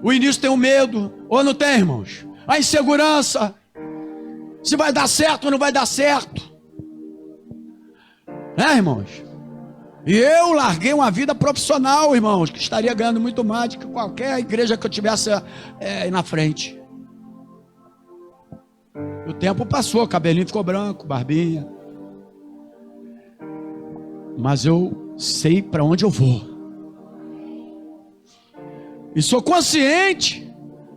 Speaker 1: O início tem o medo, ou não tem, irmãos? A insegurança, se vai dar certo ou não vai dar certo. Irmãos? E eu larguei uma vida profissional, irmãos, que estaria ganhando muito mais do que qualquer igreja que eu tivesse na frente. O tempo passou, o cabelinho ficou branco, barbinha. Mas eu sei para onde eu vou. E sou consciente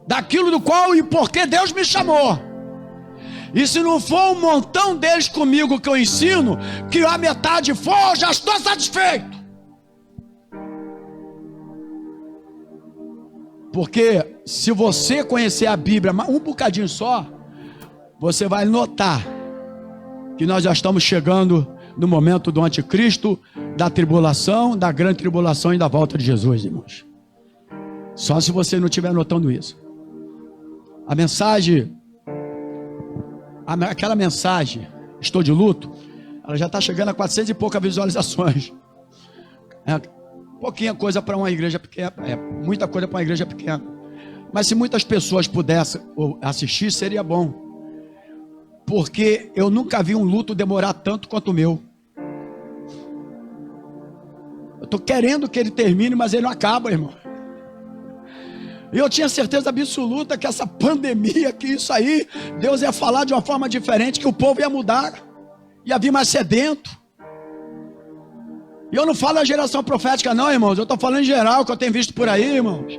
Speaker 1: daquilo do qual e por que Deus me chamou. E se não for um montão deles comigo que eu ensino, que a metade for, eu já estou satisfeito. Porque se você conhecer a Bíblia um bocadinho só, você vai notar que nós já estamos chegando no momento do anticristo, da tribulação, da grande tribulação e da volta de Jesus, irmãos. Só se você não estiver notando isso. A mensagem... Aquela mensagem, estou de luto, ela já está chegando a 400 e poucas visualizações. É pouquinha coisa para uma igreja pequena, é muita coisa para uma igreja pequena. Mas se muitas pessoas pudessem assistir, seria bom. Porque eu nunca vi um luto demorar tanto quanto o meu. Eu estou querendo que ele termine, mas ele não acaba, irmão. E eu tinha certeza absoluta que essa pandemia, que isso aí, Deus ia falar de uma forma diferente, que o povo ia mudar, ia vir mais sedento. E eu não falo da geração profética não, irmãos, eu estou falando em geral, que eu tenho visto por aí, irmãos.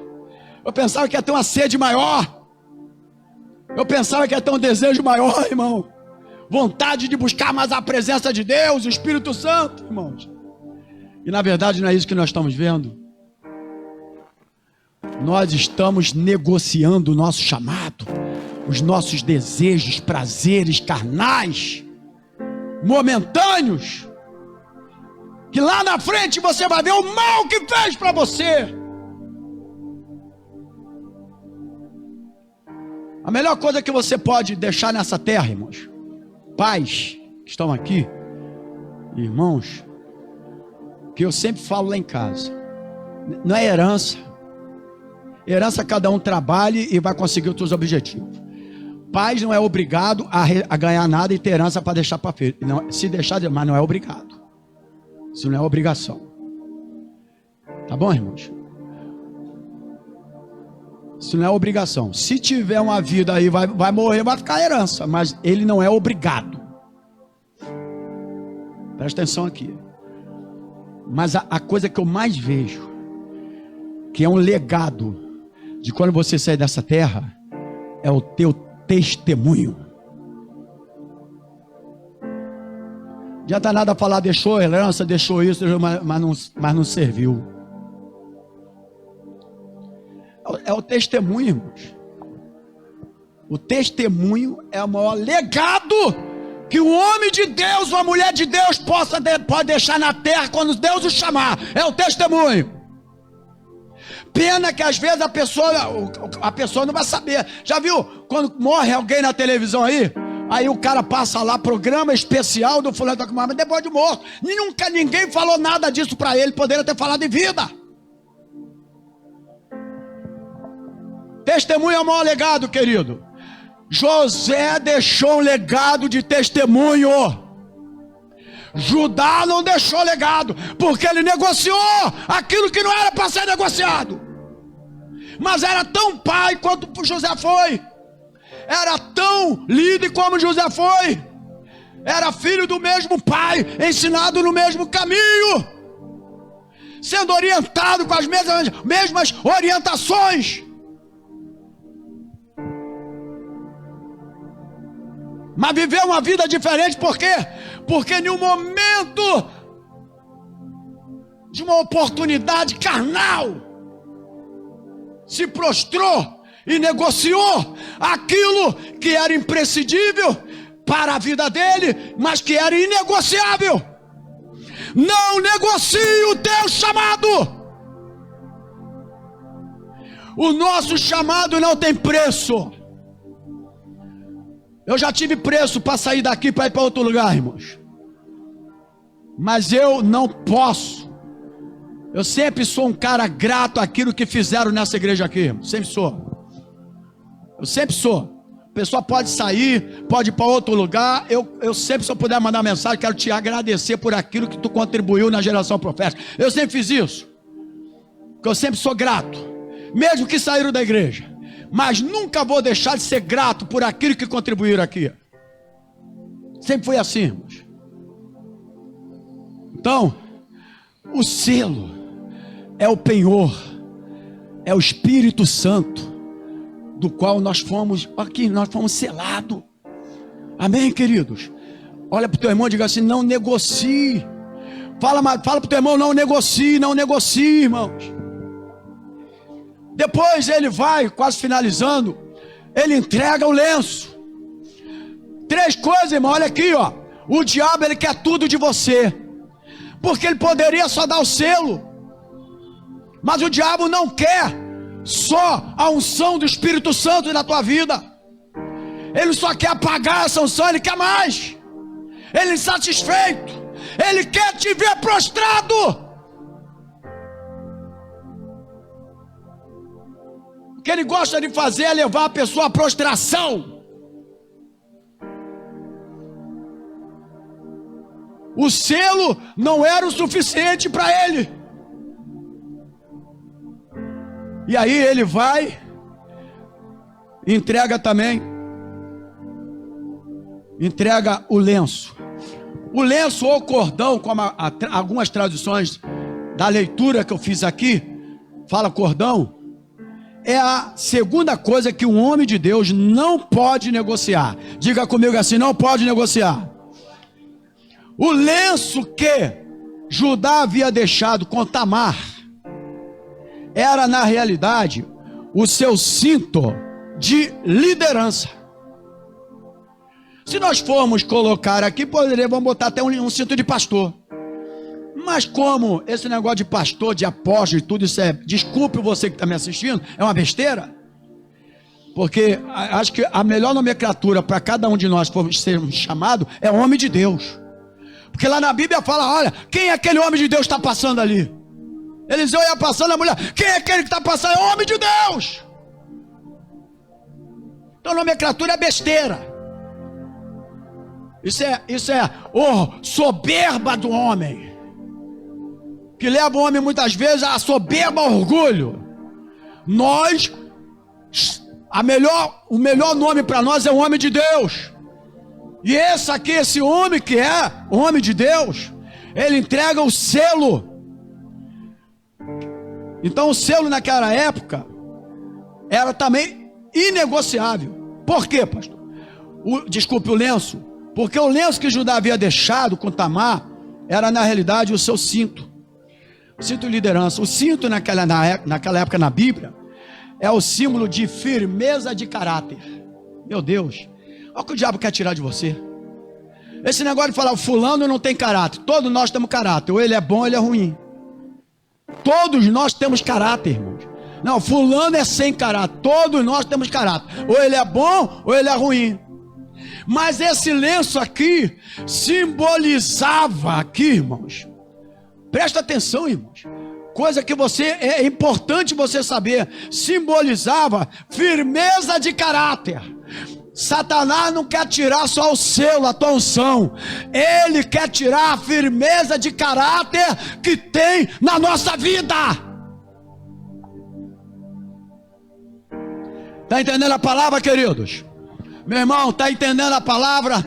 Speaker 1: Eu pensava que ia ter uma sede maior, eu pensava que ia ter um desejo maior, irmão, vontade de buscar mais a presença de Deus, o Espírito Santo, irmãos. E na verdade não é isso que nós estamos vendo. Nós estamos negociando o nosso chamado, os nossos desejos, prazeres carnais, momentâneos, que lá na frente você vai ver o mal que fez para você. A melhor coisa que você pode deixar nessa terra, irmãos, pais que estão aqui, irmãos, que eu sempre falo lá em casa, não é herança, Herança, cada um trabalhe e vai conseguir os seus objetivos. Pais não é obrigado a ganhar nada e ter herança para deixar para filho. Não, se deixar, mas não é obrigado. Isso não é obrigação. Tá bom, irmãos? Isso não é obrigação. Se tiver uma vida aí, vai morrer, vai ficar herança. Mas ele não é obrigado. Presta atenção aqui. Mas a coisa que eu mais vejo, que é um legado de quando você sair dessa terra, é o teu testemunho. Não adianta nada falar, deixou herança, deixou isso, mas não serviu. É o testemunho, irmãos. O testemunho é o maior legado que um homem de Deus, uma mulher de Deus pode deixar na terra quando Deus o chamar. É o testemunho. Pena que às vezes a pessoa não vai saber. Já viu quando morre alguém na televisão aí? Aí o cara passa lá, programa especial do fulano, mas depois de morto. Nunca ninguém falou nada disso para ele, poderia ter falado em vida. Testemunho é o maior legado, querido. José deixou um legado de testemunho. Judá não deixou legado, porque ele negociou aquilo que não era para ser negociado. Mas era tão pai quanto José foi. Era tão líder como José foi. Era filho do mesmo pai, ensinado no mesmo caminho, sendo orientado com as mesmas orientações. Mas viveu uma vida diferente, por quê? Porque em um momento de uma oportunidade carnal, se prostrou e negociou aquilo que era imprescindível para a vida dele, mas que era inegociável. Não negocie o teu chamado. O nosso chamado não tem preço. Eu já tive preço para sair daqui para ir para outro lugar, irmãos. Mas eu não posso. Eu sempre sou um cara grato àquilo que fizeram nessa igreja aqui, irmão. Sempre sou. Eu sempre sou. A pessoa pode sair, pode ir para outro lugar. Eu sempre, se eu puder mandar mensagem, quero te agradecer por aquilo que tu contribuiu na geração profética. Eu sempre fiz isso. Porque eu sempre sou grato. Mesmo que saíram da igreja. Mas nunca vou deixar de ser grato por aquilo que contribuíram aqui. Sempre foi assim, irmãos. Então, o selo é o penhor, é o Espírito Santo, do qual nós fomos selados. Amém, queridos? Olha para o teu irmão e diga assim: não negocie. Fala para o teu irmão: não negocie, irmãos. Depois ele vai, quase finalizando, ele entrega o lenço. 3 coisas, irmão, olha aqui, ó. O diabo, ele quer tudo de você, porque ele poderia só dar o selo. Mas o diabo não quer só a unção do Espírito Santo na tua vida. Ele só quer apagar essa unção, ele quer mais. Ele é insatisfeito, ele quer te ver prostrado. O que ele gosta de fazer é levar a pessoa à prostração. O selo não era o suficiente para ele. E aí ele vai, entrega o lenço. O lenço ou cordão, como algumas traduções da leitura que eu fiz aqui, fala cordão. É a segunda coisa que um homem de Deus não pode negociar. Diga comigo assim: não pode negociar. O lenço que Judá havia deixado com Tamar era, na realidade, o seu cinto de liderança. Se nós formos colocar aqui, poderíamos botar até um cinto de pastor. Mas como esse negócio de pastor, de apóstolo e tudo isso desculpe você que está me assistindo, é uma besteira. Porque acho que a melhor nomenclatura para cada um de nós sermos chamados é homem de Deus. Porque lá na Bíblia fala: olha, quem é aquele homem de Deus que está passando ali? Eliseu ia passando, a mulher, quem é aquele que está passando? É o homem de Deus. Então nomenclatura é besteira. Isso é soberba do homem, que leva o homem muitas vezes a soberba, ao orgulho. O melhor nome para nós é o homem de Deus. E esse homem que é o homem de Deus, ele entrega o selo. Então o selo naquela época era também inegociável. Por quê, pastor? Desculpe, o lenço. Porque o lenço que Judá havia deixado com Tamar era na realidade o seu cinto. O cinto de liderança. O cinto naquela época na Bíblia é o símbolo de firmeza de caráter. Meu Deus, olha o que o diabo quer tirar de você. Esse negócio de falar, o fulano não tem caráter. Todos nós temos caráter. Ou ele é bom ou ele é ruim. Todos nós temos caráter, irmãos. Não, fulano é sem caráter. Todos nós temos caráter. Ou ele é bom ou ele é ruim. Mas esse lenço aqui simbolizava aqui, irmãos. Presta atenção, irmãos. Coisa que é importante você saber. Simbolizava firmeza de caráter. Satanás não quer tirar só o selo, a tua unção. Ele quer tirar a firmeza de caráter que tem na nossa vida. Está entendendo a palavra, queridos? Meu irmão, está entendendo a palavra?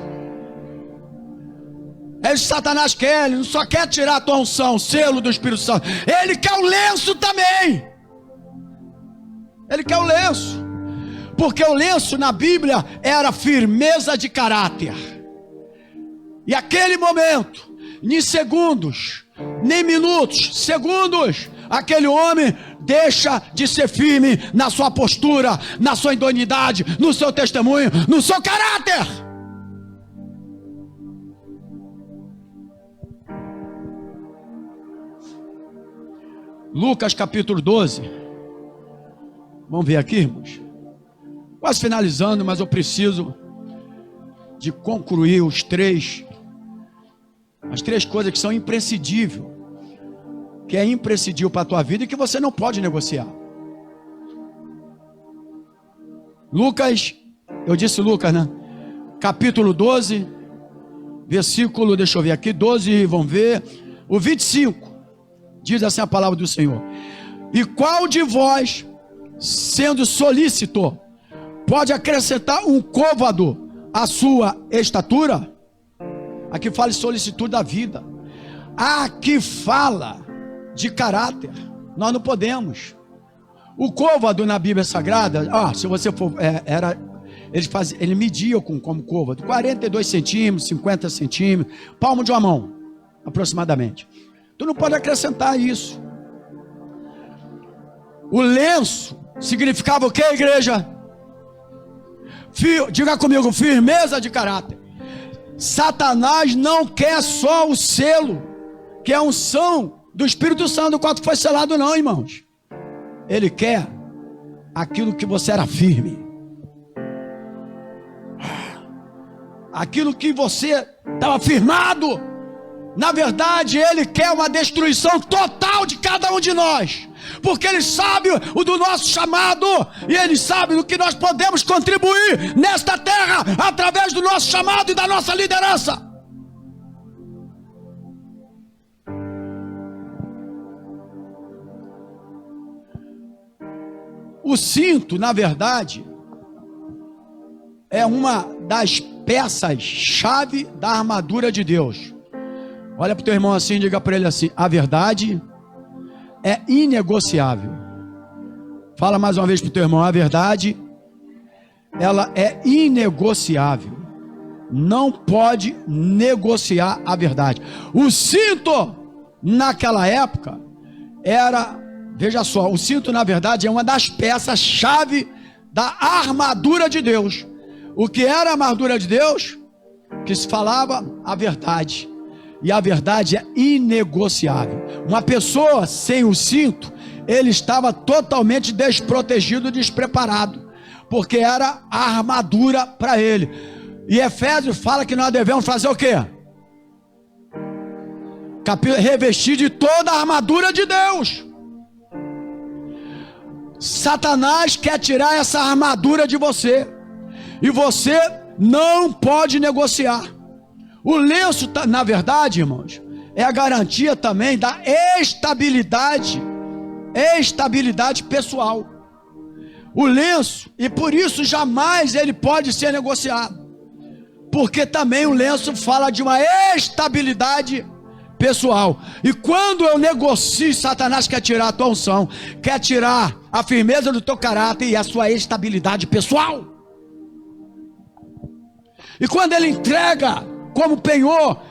Speaker 1: É isso que Satanás quer. Ele não só quer tirar a tua unção, o selo do Espírito Santo. Ele quer o lenço também. Ele quer o lenço. Porque o lenço na Bíblia era firmeza de caráter. E aquele momento, nem segundos, nem minutos, segundos, aquele homem deixa de ser firme na sua postura, na sua idoneidade, no seu testemunho, no seu caráter. Lucas capítulo 12. Vamos ver aqui, irmãos. Quase finalizando, mas eu preciso de concluir as três coisas que são imprescindíveis. Que é imprescindível para a tua vida e que você não pode negociar. Lucas, eu disse Lucas, né? Capítulo 12, versículo, deixa eu ver aqui, 12, vamos ver, o 25, diz assim a palavra do Senhor. E qual de vós, sendo solícito, pode acrescentar um côvado à sua estatura? Aqui fala de solicitude da vida. Aqui fala de caráter. Nós não podemos. O côvado na Bíblia Sagrada, se você for, ele media como côvado 42 centímetros, 50 centímetros, palmo de uma mão, aproximadamente. Tu não pode acrescentar isso. O lenço significava o que, igreja? Diga comigo, firmeza de caráter. Satanás não quer só o selo, que é a unção do Espírito Santo, do qual foi selado, não, irmãos. Ele quer aquilo que você era firme, aquilo que você estava firmado. Na verdade, ele quer uma destruição total de cada um de nós, porque ele sabe o do nosso chamado, e ele sabe do que nós podemos contribuir nesta terra, através do nosso chamado e da nossa liderança. O cinto, na verdade, é uma das peças-chave da armadura de Deus. Olha para o teu irmão assim e diga para ele assim: a verdade é inegociável. Fala mais uma vez para o teu irmão: a verdade, ela é inegociável. Não pode negociar a verdade. O cinto, naquela época, era... Veja só, o cinto na verdade é uma das peças-chave da armadura de Deus. O que era a armadura de Deus? Que se falava a verdade. E a verdade é inegociável. Uma pessoa sem o cinto, ele estava totalmente desprotegido, despreparado, porque era a armadura para ele. E Efésios fala que nós devemos fazer o quê? Revestir de toda a armadura de Deus. Satanás quer tirar essa armadura de você, e você não pode negociar. O lenço, na verdade, irmãos, é a garantia também da estabilidade pessoal. O lenço, e por isso jamais ele pode ser negociado, porque também o lenço fala de uma estabilidade pessoal. E quando eu negocio, Satanás quer tirar a tua unção, quer tirar a firmeza do teu caráter e a sua estabilidade pessoal. E quando ele entrega como penhor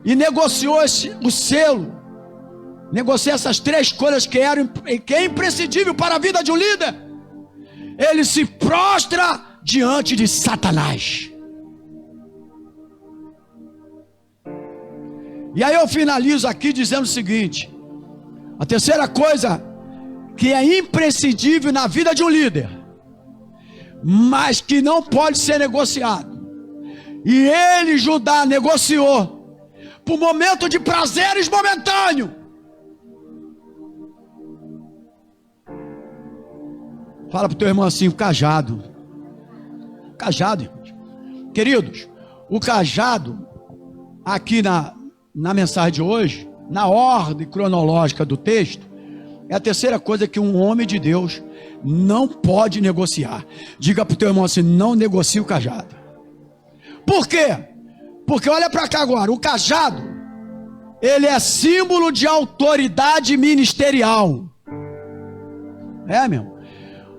Speaker 1: e negociou o selo, negocia essas três coisas que é imprescindível para a vida de um líder, ele se prostra diante de Satanás. E aí eu finalizo aqui dizendo o seguinte: a terceira coisa que é imprescindível na vida de um líder, mas que não pode ser negociado, e ele, Judá, negociou por momento de prazeres momentâneos. Fala para o teu irmão assim: o cajado. Cajado, irmãos. Queridos, o cajado, aqui na mensagem de hoje, na ordem cronológica do texto, é a terceira coisa que um homem de Deus não pode negociar. Diga para o teu irmão assim: não negocie o cajado. Por quê? Porque olha para cá agora, o cajado, ele é símbolo de autoridade ministerial. É, meu irmão?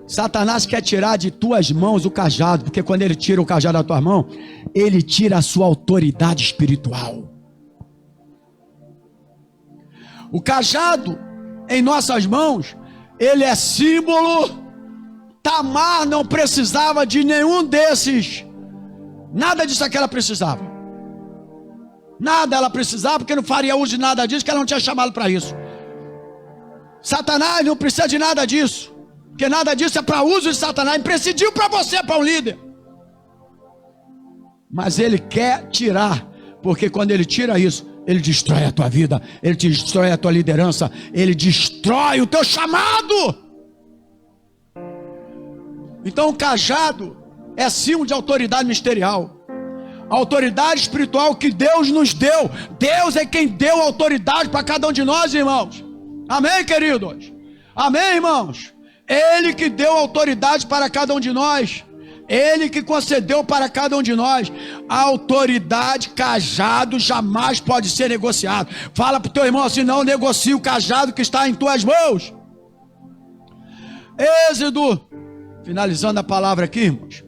Speaker 1: Satanás quer tirar de tuas mãos o cajado, porque quando ele tira o cajado da tua mão, ele tira a sua autoridade espiritual. O cajado em nossas mãos, ele é símbolo. Tamar não precisava de nenhum desses, nada disso que ela precisava. Nada ela precisava, porque não faria uso de nada disso, que ela não tinha chamado para isso. Satanás não precisa de nada disso, porque nada disso é para uso de Satanás, imprescindível para você, para um líder. Mas ele quer tirar, porque quando ele tira isso, ele destrói a tua vida, ele destrói a tua liderança, ele destrói o teu chamado. Então o cajado é símbolo de autoridade ministerial, a autoridade espiritual que Deus nos deu. Deus é quem deu autoridade para cada um de nós, irmãos. Amém, queridos? Amém, irmãos? Ele que deu autoridade para cada um de nós, ele que concedeu para cada um de nós. A autoridade, cajado, jamais pode ser negociado. Fala para o teu irmão assim: não negocie o cajado que está em tuas mãos. Êxodo, finalizando a palavra aqui, irmãos.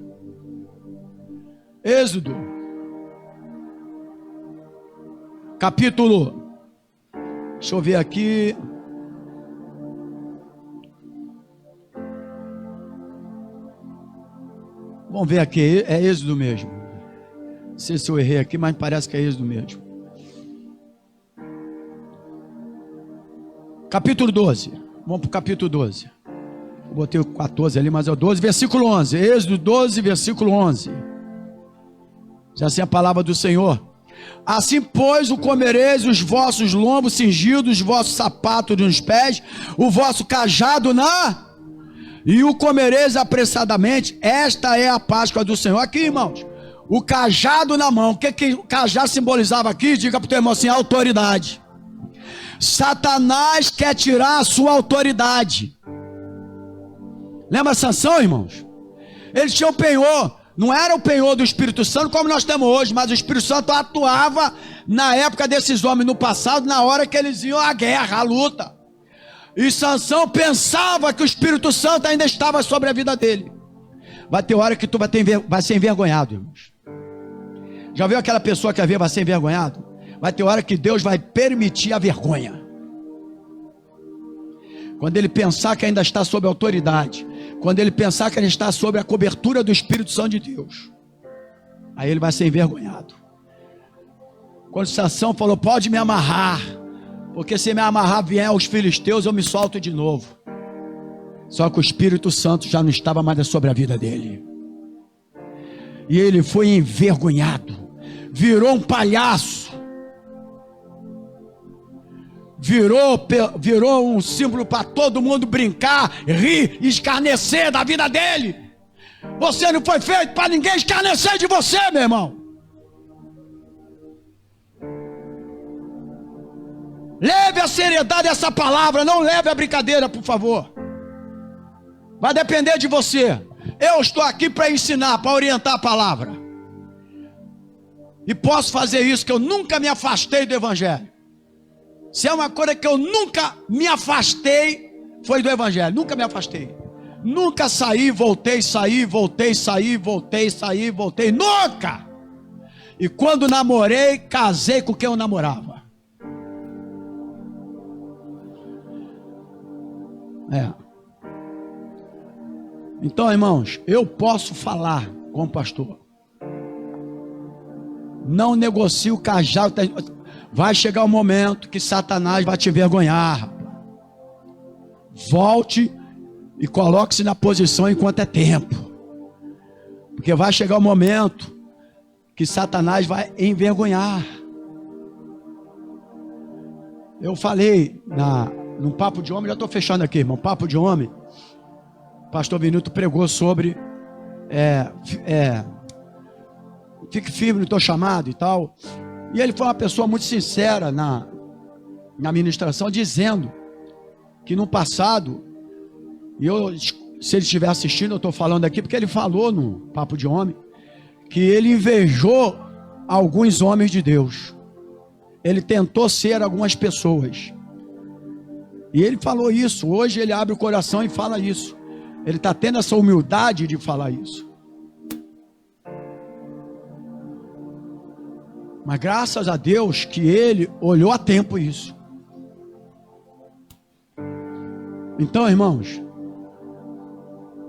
Speaker 1: Êxodo, capítulo, deixa eu ver aqui, vamos ver aqui, é Êxodo mesmo. Não sei se eu errei aqui, mas parece que é Êxodo mesmo. Capítulo 12. Vamos para o capítulo 12. Eu botei o 14 ali, mas é o 12, versículo 11. Êxodo 12, versículo 11. Já assim a palavra do Senhor: assim, pois, o comereis os vossos lombos cingidos, os vossos sapatos nos pés, o vosso cajado e o comereis apressadamente. Esta é a Páscoa do Senhor. Aqui, irmãos, o cajado na mão. O que o cajado simbolizava aqui? Diga para o teu irmão assim: autoridade. Satanás quer tirar a sua autoridade. Lembra Sansão, irmãos? Ele tinha um penhor. Não era o penhor do Espírito Santo como nós temos hoje, mas o Espírito Santo atuava na época desses homens, no passado, na hora que eles iam à guerra, à luta. E Sansão pensava que o Espírito Santo ainda estava sobre a vida dele. Vai ter hora que tu vai ser envergonhado, irmãos. Já viu aquela pessoa que vai ser envergonhado? Vai ter hora que Deus vai permitir a vergonha. Quando ele pensar que ainda está sob autoridade, quando ele pensar que ele está sob a cobertura do Espírito Santo de Deus, aí ele vai ser envergonhado. Quando Sansão falou: pode me amarrar, porque se me amarrar vier aos filisteus, eu me solto de novo. Só que o Espírito Santo já não estava mais sobre a vida dele, e ele foi envergonhado, virou um palhaço, virou um símbolo para todo mundo brincar, rir, escarnecer da vida dele. Você não foi feito para ninguém escarnecer de você, meu irmão. Leve a seriedade essa palavra, não leve a brincadeira, por favor. Vai depender de você. Eu estou aqui para ensinar, para orientar a palavra. E posso fazer isso, que eu nunca me afastei do Evangelho. Se é uma coisa que eu nunca me afastei, foi do Evangelho. Nunca me afastei. Nunca saí, voltei, saí, voltei, saí, voltei, saí, voltei. Nunca! E quando namorei, casei com quem eu namorava. Então, irmãos, eu posso falar com o pastor. Não negocie o cajado. Vai chegar o momento que Satanás vai te envergonhar. Volte e coloque-se na posição enquanto é tempo. Porque vai chegar o momento que Satanás vai envergonhar. Eu falei num papo de homem, já estou fechando aqui, irmão. Papo de homem. Pastor Benito pregou sobre fique firme no teu chamado e tal. E ele foi uma pessoa muito sincera na ministração, dizendo que no passado, se ele estiver assistindo, eu estou falando aqui, porque ele falou no Papo de Homem, que ele invejou alguns homens de Deus. Ele tentou ser algumas pessoas. E ele falou isso. Hoje ele abre o coração e fala isso. Ele está tendo essa humildade de falar isso. Mas graças a Deus que ele olhou a tempo isso. Então, irmãos,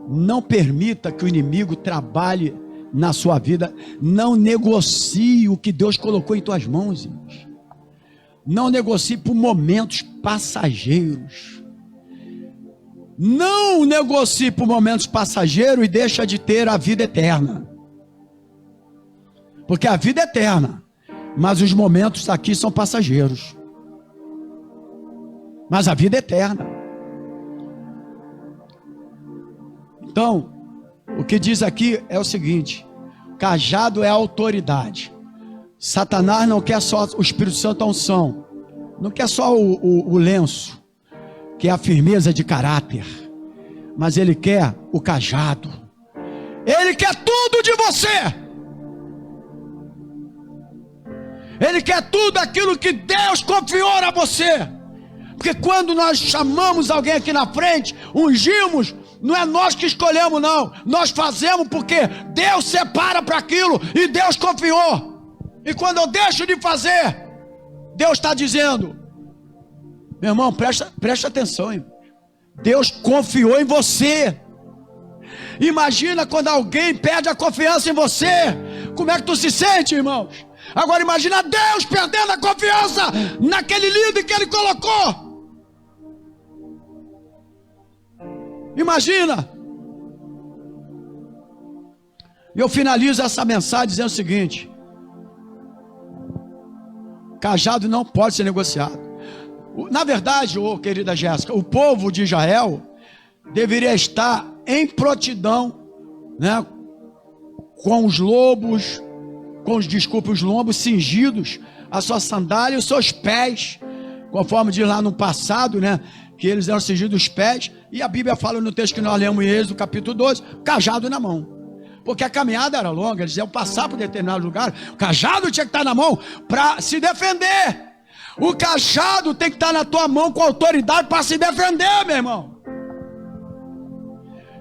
Speaker 1: não permita que o inimigo trabalhe na sua vida. Não negocie o que Deus colocou em tuas mãos, irmãos. Não negocie por momentos passageiros. Não negocie por momentos passageiros e deixa de ter a vida eterna. Porque a vida é eterna, mas os momentos aqui são passageiros. Mas a vida é eterna. Então, o que diz aqui é o seguinte: cajado é a autoridade. Satanás não quer só o Espírito Santo, a unção. Não quer só o lenço, que é a firmeza de caráter, mas ele quer o cajado. Ele quer tudo de você. Ele quer tudo aquilo que Deus confiou a você. Porque quando nós chamamos alguém aqui na frente, ungimos, não é nós que escolhemos, não. Nós fazemos porque Deus separa para aquilo e Deus confiou. E quando eu deixo de fazer, Deus está dizendo: meu irmão, presta atenção, hein? Deus confiou em você. Imagina quando alguém perde a confiança em você. Como é que tu se sente, irmãos? Agora imagina Deus perdendo a confiança naquele líder que Ele colocou. Imagina. E eu finalizo essa mensagem dizendo o seguinte: cajado não pode ser negociado. Na verdade, querida Jéssica, o povo de Israel deveria estar em prontidão, né, com os lobos, os lombos cingidos, a sua sandália e os seus pés, conforme diz lá no passado, né, que eles eram cingidos os pés. E a Bíblia fala no texto que nós lemos em Êxodo, capítulo 12, cajado na mão. Porque a caminhada era longa, eles iam passar por determinado lugar. O cajado tinha que estar na mão para se defender. O cajado tem que estar na tua mão com autoridade para se defender, meu irmão.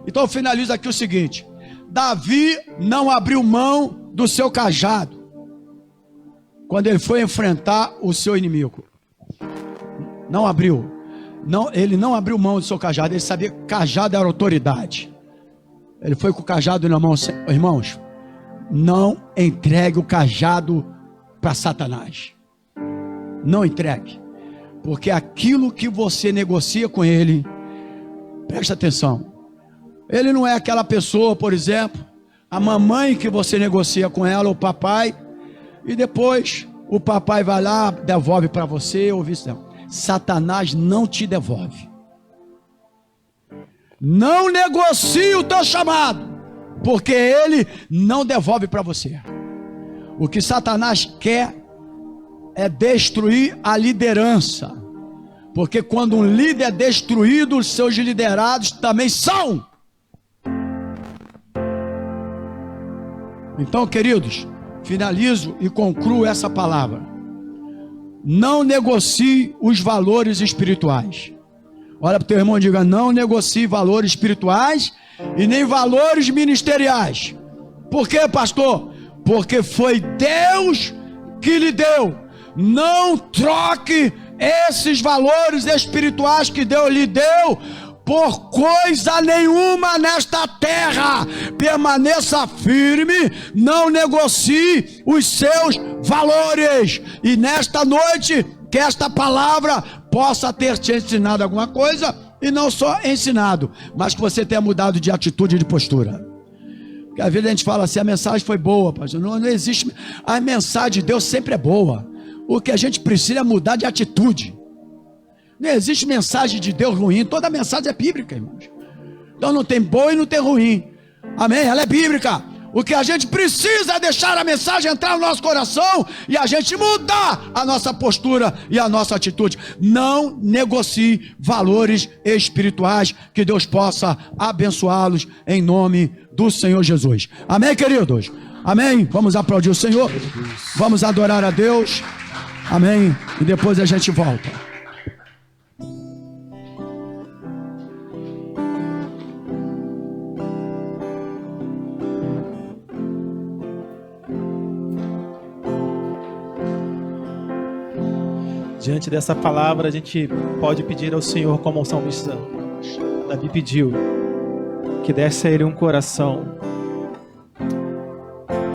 Speaker 1: Então eu finalizo aqui o seguinte: Davi não abriu mão do seu cajado quando ele foi enfrentar o seu inimigo. Não abriu. Ele não abriu mão do seu cajado. Ele sabia que cajado era autoridade. Ele foi com o cajado na mão. Irmãos, não entregue o cajado para Satanás. Não entregue. Porque aquilo que você negocia com ele, presta atenção, ele não é aquela pessoa, por exemplo, a mamãe que você negocia com ela, o papai, e depois o papai vai lá, devolve para você, ou vice-versa. Satanás não te devolve. Não negocie o teu chamado, porque ele não devolve para você. O que Satanás quer é destruir a liderança, porque quando um líder é destruído, os seus liderados também são. Então, queridos, finalizo e concluo essa palavra. Não negocie os valores espirituais. Olha para o teu irmão e diga: não negocie valores espirituais e nem valores ministeriais. Por quê, pastor? Porque foi Deus que lhe deu. Não troque esses valores espirituais que Deus lhe deu por coisa nenhuma nesta terra. Permaneça firme, não negocie os seus valores. E nesta noite, que esta palavra possa ter te ensinado alguma coisa, e não só ensinado, mas que você tenha mudado de atitude e de postura. Porque às vezes a gente fala assim: a mensagem foi boa, pastor. Não existe. A mensagem de Deus sempre é boa. O que a gente precisa é mudar de atitude. Não existe mensagem de Deus ruim. Toda mensagem é bíblica, irmãos. Então não tem boa e não tem ruim. Amém? Ela é bíblica. O que a gente precisa é deixar a mensagem entrar no nosso coração e a gente mudar a nossa postura e a nossa atitude. Não negocie valores espirituais. Que Deus possa abençoá-los em nome do Senhor Jesus. Amém, queridos? Amém? Vamos aplaudir o Senhor. Vamos adorar a Deus. Amém? E depois a gente volta.
Speaker 2: Diante dessa palavra, a gente pode pedir ao Senhor, como o salmista Davi pediu, que desse a ele um coração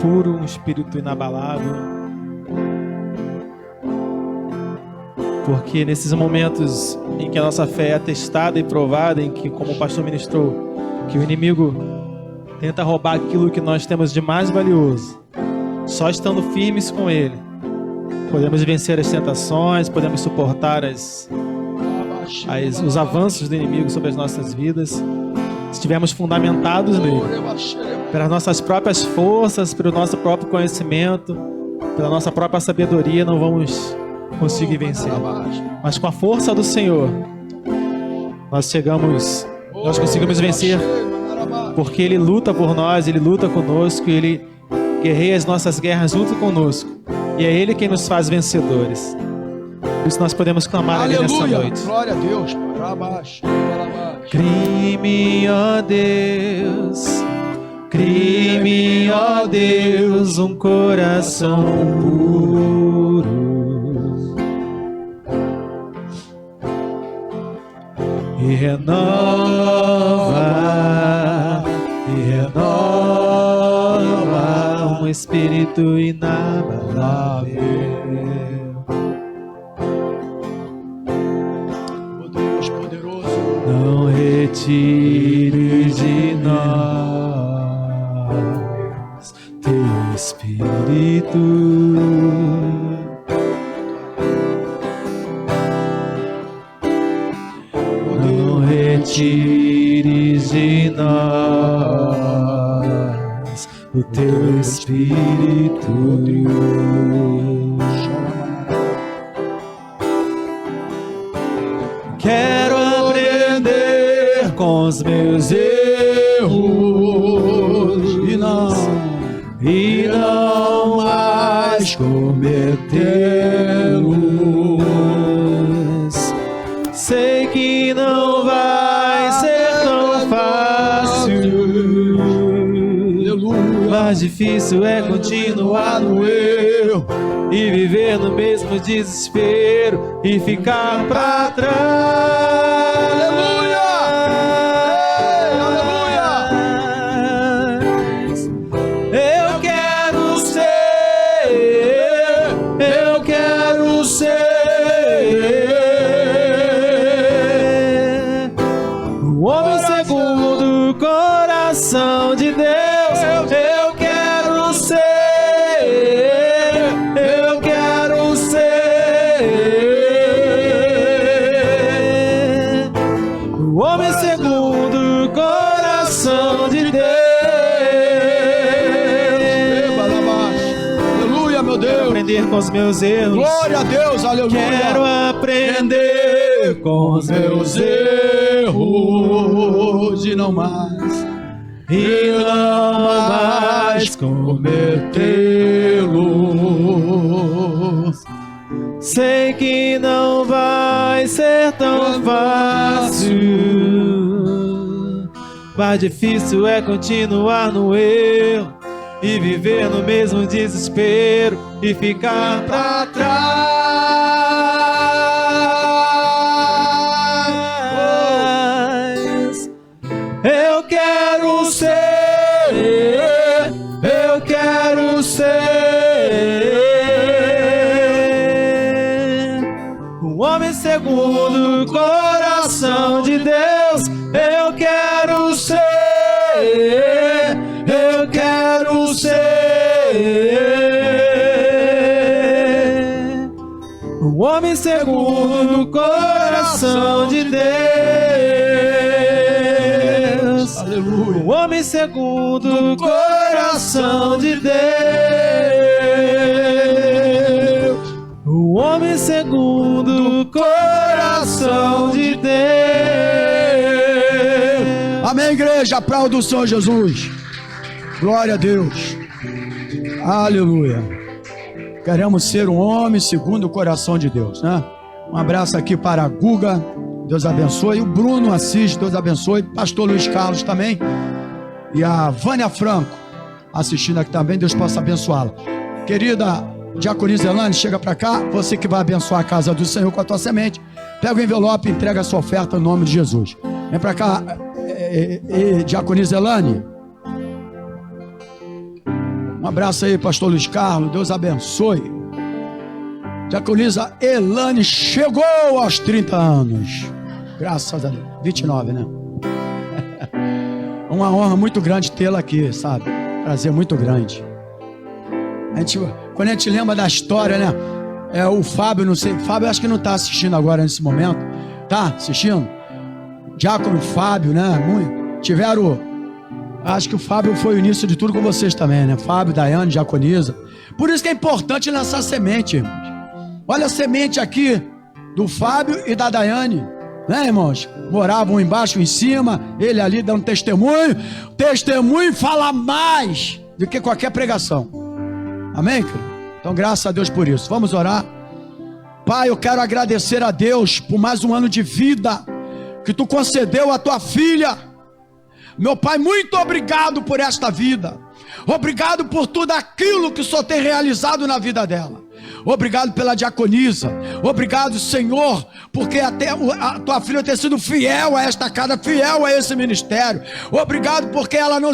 Speaker 2: puro, um espírito inabalável, porque nesses momentos em que a nossa fé é testada e provada, em que, como o pastor ministrou, que o inimigo tenta roubar aquilo que nós temos de mais valioso, só estando firmes com ele, podemos vencer as tentações, podemos suportar os avanços do inimigo sobre as nossas vidas, se estivermos fundamentados nele, pelas nossas próprias forças, pelo nosso próprio conhecimento, pela nossa própria sabedoria, não vamos conseguir vencer. Mas com a força do Senhor, nós conseguimos vencer, porque Ele luta por nós, Ele luta conosco, Ele guerreia as nossas guerras junto conosco. E é Ele quem nos faz vencedores. Por isso nós podemos clamar ali nessa noite.
Speaker 1: Glória a Deus.
Speaker 2: Crie-me, ó Deus, crie-me, ó Deus, um coração puro. E renova um espírito inabalável.
Speaker 1: Deus poderoso,
Speaker 2: não retire de nós teu espírito. Não retire de nós o teu espírito. Quero aprender com os meus erros e não mais cometê-los. Sei que não vai ser tão fácil, mas difícil é continuar no erro e viver no mesmo desespero e ficar pra trás.
Speaker 1: aleluia,
Speaker 2: Eu quero ser um homem segundo o coração de Deus. Eu quero ser com os meus erros.
Speaker 1: Glória a Deus, aleluia.
Speaker 2: Quero aprender com os meus erros
Speaker 1: e não mais cometê-los.
Speaker 2: Sei que não vai ser tão fácil, mas difícil é continuar no erro e viver no mesmo desespero e ficar pra trás. Eu quero ser um homem segundo o coração de Deus. Eu quero ser um homem segundo o coração de Deus.
Speaker 1: Aleluia.
Speaker 2: Um homem segundo o coração de Deus. Um homem segundo o coração de Deus.
Speaker 1: Amém, igreja. Aplauda o Senhor Jesus. Glória a Deus. Aleluia. Queremos ser um homem segundo o coração de Deus, né? Um abraço aqui para a Guga, Deus abençoe. O Bruno Assis, Deus abençoe. Pastor Luiz Carlos também. E a Vânia Franco, assistindo aqui também, Deus possa abençoá-la. Querida Diaconisa Elane, chega para cá. Você que vai abençoar a casa do Senhor com a tua semente, pega o envelope e entrega a sua oferta em nome de Jesus. Vem para cá, Diaconisa Elane. Um abraço aí, pastor Luiz Carlos, Deus abençoe. Diaconisa Elane chegou aos 30 anos. Graças a Deus. 29, né? Uma honra muito grande tê-la aqui, sabe? Prazer muito grande. Quando a gente lembra da história, né? O Fábio, não sei, Fábio acho que não está assistindo agora nesse momento. Tá assistindo? Diácono Fábio, né? Tiveram... Acho que o Fábio foi o início de tudo com vocês também, né? Fábio, Daiane, Diaconisa. Por isso que é importante lançar semente, irmãos. Olha a semente aqui do Fábio e da Daiane, né, irmãos? Moravam um embaixo, um em cima, ele ali dando testemunho. Testemunho fala mais do que qualquer pregação. Amém, querido? Então, graças a Deus por isso. Vamos orar. Pai, eu quero agradecer a Deus por mais um ano de vida que Tu concedeu à Tua filha. Meu Pai, muito obrigado por esta vida. Obrigado por tudo aquilo que o Senhor tem realizado na vida dela. Obrigado pela Diaconisa. Obrigado, Senhor, porque até a tua filha ter sido fiel a esta casa, fiel a esse ministério. Obrigado porque ela não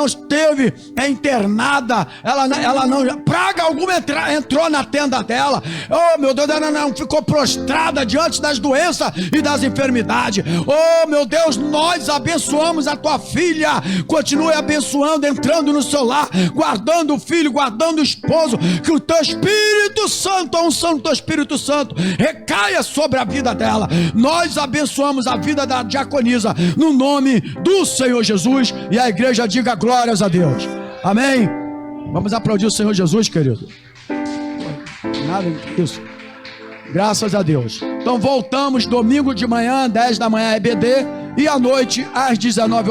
Speaker 1: esteve internada, ela não, praga alguma entrou na tenda dela. Oh, meu Deus, ela não ficou prostrada diante das doenças e das enfermidades. Oh, meu Deus, nós abençoamos a tua filha. Continue abençoando, entrando no seu lar, guardando o filho, guardando o esposo. Que o teu Espírito Santo, a unção do teu Espírito Santo recaia sobre a vida dela. Nós abençoamos a vida da Diaconisa no nome do Senhor Jesus, e a igreja diga glórias a Deus. Amém. Vamos aplaudir o Senhor Jesus, querido. Nada disso. Graças a Deus. Então voltamos domingo de manhã, 10 da manhã EBD, e à noite às 19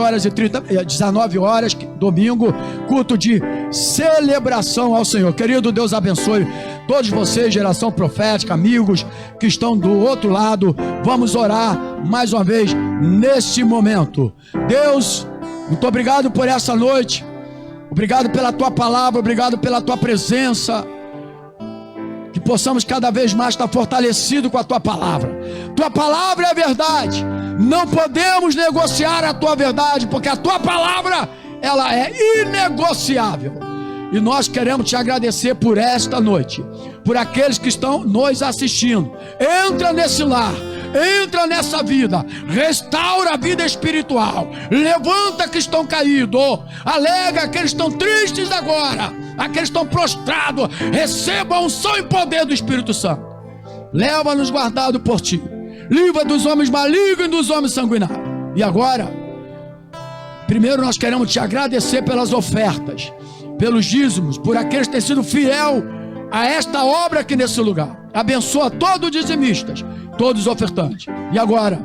Speaker 1: horas, domingo, culto de celebração ao Senhor. Querido, Deus abençoe todos vocês, geração profética, amigos que estão do outro lado. Vamos orar mais uma vez neste momento. Deus, muito obrigado por essa noite. Obrigado pela tua palavra, obrigado pela tua presença. Que possamos cada vez mais estar fortalecidos com a tua palavra. Tua palavra é a verdade. Não podemos negociar a tua verdade, porque a tua palavra, ela é inegociável. E nós queremos te agradecer por esta noite, por aqueles que estão nos assistindo. Entra nesse lar, entra nessa vida, restaura a vida espiritual, levanta que estão caídos, alega aqueles que estão tristes agora, aqueles que estão prostrados, receba a unção e poder do Espírito Santo. Leva-nos guardado por ti, livra dos homens malignos e dos homens sanguinários. E agora, primeiro nós queremos te agradecer pelas ofertas, pelos dízimos, por aqueles que têm sido fiel a esta obra aqui nesse lugar. Abençoa todos os dizimistas, todos os ofertantes. E agora,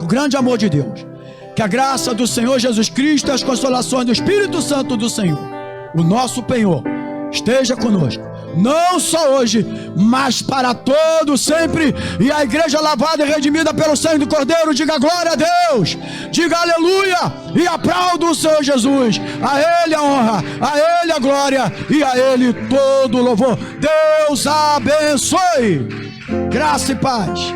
Speaker 1: o grande amor de Deus, que a graça do Senhor Jesus Cristo e as consolações do Espírito Santo do Senhor, o nosso penhor, esteja conosco, não só hoje, mas para todo sempre. E a igreja lavada e redimida pelo sangue do Cordeiro, diga glória a Deus, diga aleluia e aplauda o Senhor Jesus. A Ele a honra, a Ele a glória e a Ele todo o louvor. Deus abençoe, graça e paz.